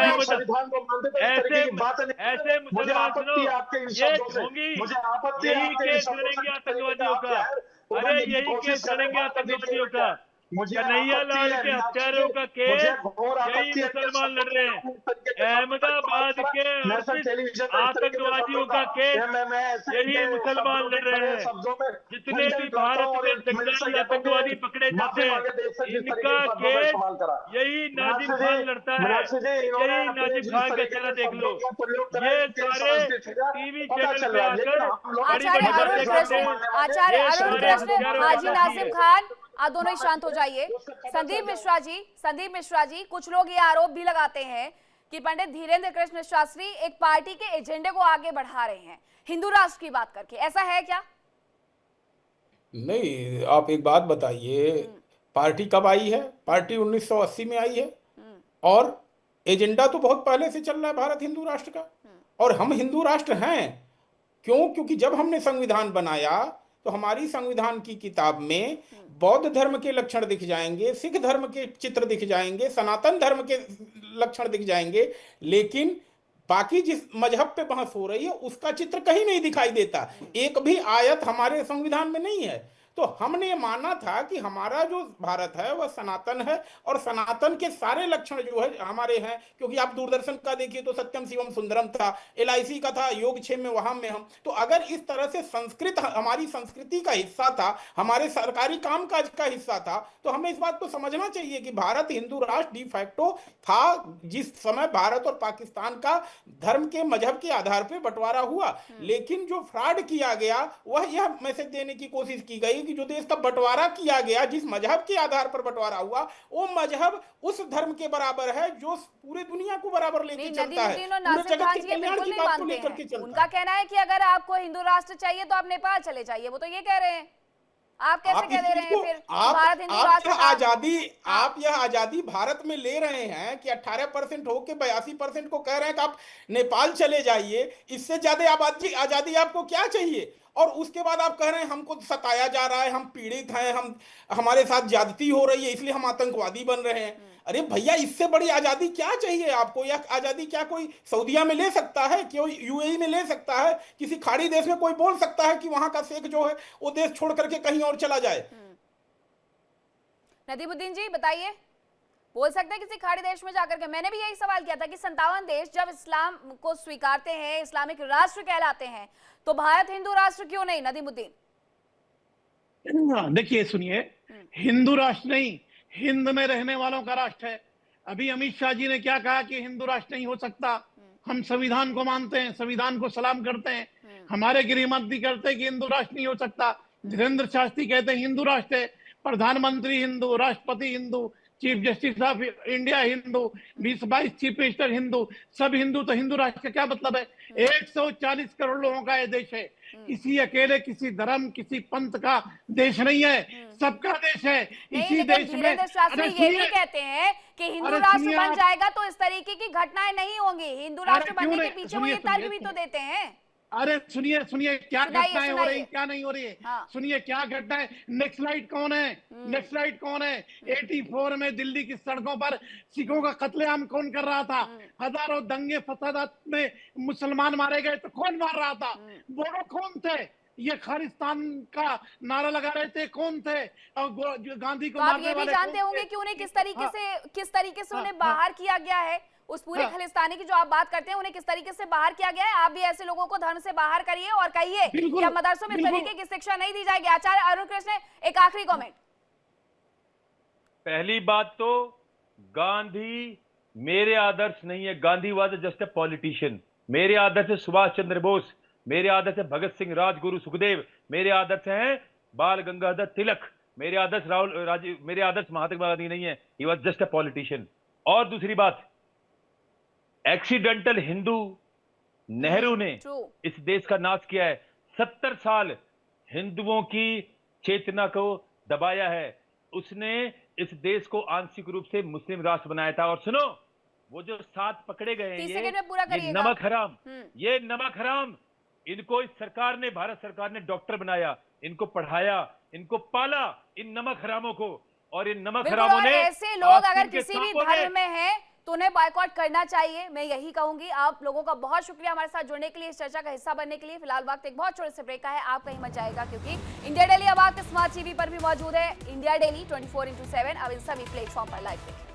ऐसे मुसलमान सुनो, ये ढोंगी यही केस लड़ेंगे आतंकवादियों का। अरे यही केस लड़ेंगे आतंकवादियों का। कन्हैया लाल के हत्यारों का केस यही मुसलमान लड़ रहे हैं। अहमदाबाद के 38 आतंकवादियों का केस यही मुसलमान लड़ रहे हैं। जितने भी भारत में दंगाई आतंकवादी पकड़े जाते हैं, इनका केस यही नाजिम खान लड़ता है। यही नाजिम खान का चेहरा देख लो। ये सारे टीवी चैनल पे आकर आचार्य अरुण कृष्ण, हाजी नाजिम खान, आप दोनों ही शांत हो जाइए। संदीप मिश्रा जी, कुछ लोग ये आरोप भी लगाते हैं कि पंडित धीरेन्द्र कृष्ण शास्त्री एक पार्टी के एजेंडे को आगे बढ़ा रहे हैं हिंदू राष्ट्र की बात करके, ऐसा है क्या? नहीं, आप एक बात बताइए, पार्टी कब आई है? पार्टी 1980 में आई है और एजेंडा तो बहुत पहले से चल रहा है भारत हिंदू राष्ट्र का। और हम हिंदू राष्ट्र हैं क्यों? क्योंकि जब हमने संविधान बनाया तो हमारी संविधान की किताब में बौद्ध धर्म के लक्षण दिख जाएंगे, सिख धर्म के चित्र दिख जाएंगे, सनातन धर्म के लक्षण दिख जाएंगे, लेकिन बाकी जिस मजहब पे बहस हो रही है उसका चित्र कहीं नहीं दिखाई देता। एक भी आयत हमारे संविधान में नहीं है। तो हमने माना था कि हमारा जो भारत है वह सनातन है और सनातन के सारे लक्षण जो है हमारे हैं। क्योंकि आप दूरदर्शन का देखिए तो सत्यम शिवम सुंदरम था, LIC का था योग 6 में, वहां में हम तो अगर इस तरह से संस्कृत हमारी संस्कृति का हिस्सा था, हमारे सरकारी कामकाज का हिस्सा था, तो हमें इस बात को समझना चाहिए कि भारत हिंदू राष्ट्र डी फैक्टो था जिस समय भारत और पाकिस्तान का धर्म के मजहब के आधार पर बंटवारा हुआ। लेकिन जो फ्रॉड किया गया वह यह मैसेज देने की कोशिश की गई कि जो देश का बंटवारा किया गया, जिस मजहब के आधार पर बंटवारा हुआ, वो मजहब उस धर्म के बराबर है जो पूरे दुनिया को बराबर लेके चलता है, पूरे जगत के कल्याण की बात को लेकर के चलता है। उनका कहना है कि अगर आपको हिंदू राष्ट्र चाहिए तो आप नेपाल चले जाइए, वो तो ये कह रहे हैं। आप कैसे कह दे रहे हैं फिर भारत हिंदू राष्ट्र? आप यह आजादी भारत में ले रहे हैं कि 18% होके 82% को कह रहे हैं कि आप नेपाल चले जाइए। इससे ज्यादा आजादी आपको क्या चाहिए? और उसके बाद आप कह रहे हैं हमको सताया जा रहा है, हम पीड़ित हैं, हमारे साथ ज्यादती हो रही है, इसलिए हम आतंकवादी बन रहे हैं। अरे भैया, इससे बड़ी आजादी क्या चाहिए आपको? यह आजादी क्या कोई सऊदीया में ले सकता है? कोई UAE में ले सकता है? किसी खाड़ी देश में कोई बोल सकता है कि वहां का शेख जो है वो देश छोड़ करके कहीं और चला जाए? नदीमुद्दीन जी बताइए, बोल सकते हैं किसी खाड़ी देश में जाकर के? मैंने भी यही सवाल किया था कि 57 देश जब इस्लाम को स्वीकारते हैं, इस्लामिक राष्ट्र कहलाते हैं, तो भारत हिंदू राष्ट्र क्यों नहीं? नदीमुद्दीन देखिए, सुनिए, हिंदू राष्ट्र नहीं, हिंद में रहने वालों का राष्ट्र है। अभी अमित शाह जी ने क्या कहा कि हिंदू राष्ट्र नहीं हो सकता। हम संविधान को मानते हैं, संविधान को सलाम करते हैं। हमारे गृह मंत्री कहते हैं कि हिंदू राष्ट्र नहीं हो सकता। धीरेन्द्र शास्त्री कहते हैं हिंदू राष्ट्र है। प्रधानमंत्री हिंदू, राष्ट्रपति Hindu, chief justice of India Hindu, 22 chief minister Hindu, सब हिंदू। तो हिंदू राष्ट्र का क्या मतलब है? 140 करोड़ लोगों का यह देश है। किसी अकेले, किसी धर्म, किसी पंथ का देश नहीं है, सबका देश है। इसी देश में ये भी कहते हैं कि हिंदू राष्ट्र बन जाएगा तो इस तरीके की घटनाएं नहीं होंगी। हिंदू राष्ट्र बनने के पीछे वो ये तर्क भी तो देते हैं। अरे सुनिए क्या घटनाएं हो रही, क्या नहीं हो रही है। हाँ। सुनिए क्या घटनाएं। नेक्सलाइट कौन है? नेक्सलाइट कौन है? 84 में दिल्ली की सड़कों पर सिखों का कत्लेआम कौन कर रहा था? हजारों दंगे फसादात में मुसलमान मारे गए तो कौन मार रहा था? वो कौन थे? ये खालिस्तान का नारा लगा रहे थे, कौन थे? और गांधी को आप ये भी जानते होंगे कि उन्हें किस तरीके से उन्हें बाहर किया गया है। उस पूरे खालिस्तानी की जो आप बात करते हैं, उन्हें किस तरीके से बाहर किया गया है। आप भी ऐसे लोगों को धर्म से बाहर करिए और कहिए कि अब मदरसों में इस तरीके की शिक्षा नहीं दी जाएगी। आचार्य अरुण कृष्ण, एक आखिरी कमेंट। पहली बात तो गांधी मेरे आदर्श नहीं है। Gandhi was just a politician. मेरे आदर्श है सुभाष चंद्र बोस, मेरे आदर्श है भगत सिंह, राजगुरु, सुखदेव, मेरे आदर्श हैं बाल गंगाधर तिलक, मेरे आदर्श मेरे आदर्श महात्मा गांधी नहीं है, he was just a politician. और दूसरी बात, एक्सीडेंटल हिंदू नेहरू ने इस देश का नाश किया है। 70 साल हिंदुओं की चेतना को दबाया है। उसने इस देश को आंशिक रूप से मुस्लिम राष्ट्र बनाया था। और सुनो, वो जो 7 पकड़े गए हैं, ये नमक हराम, ये नमक हराम, इनको इस सरकार ने, भारत सरकार ने डॉक्टर बनाया, इनको पढ़ाया, इनको पाला, इन नमक हरामों को। और इन नमक हरामों ने, ऐसे लोग अगर किसी भी धर्म में हैं तो उन्हें बॉयकॉट करना चाहिए, मैं यही कहूंगी। आप लोगों का बहुत शुक्रिया हमारे साथ जुड़ने के लिए, इस चर्चा का हिस्सा बनने के लिए। फिलहाल वक्त एक बहुत छोटे से ब्रेक का है, आप कहीं मत जाएगा, क्योंकि इंडिया डेली अब आपके स्मार्ट टीवी पर भी मौजूद है। इंडिया डेली 24x7 अब इन सभी प्लेटफॉर्म पर लाइव देखें।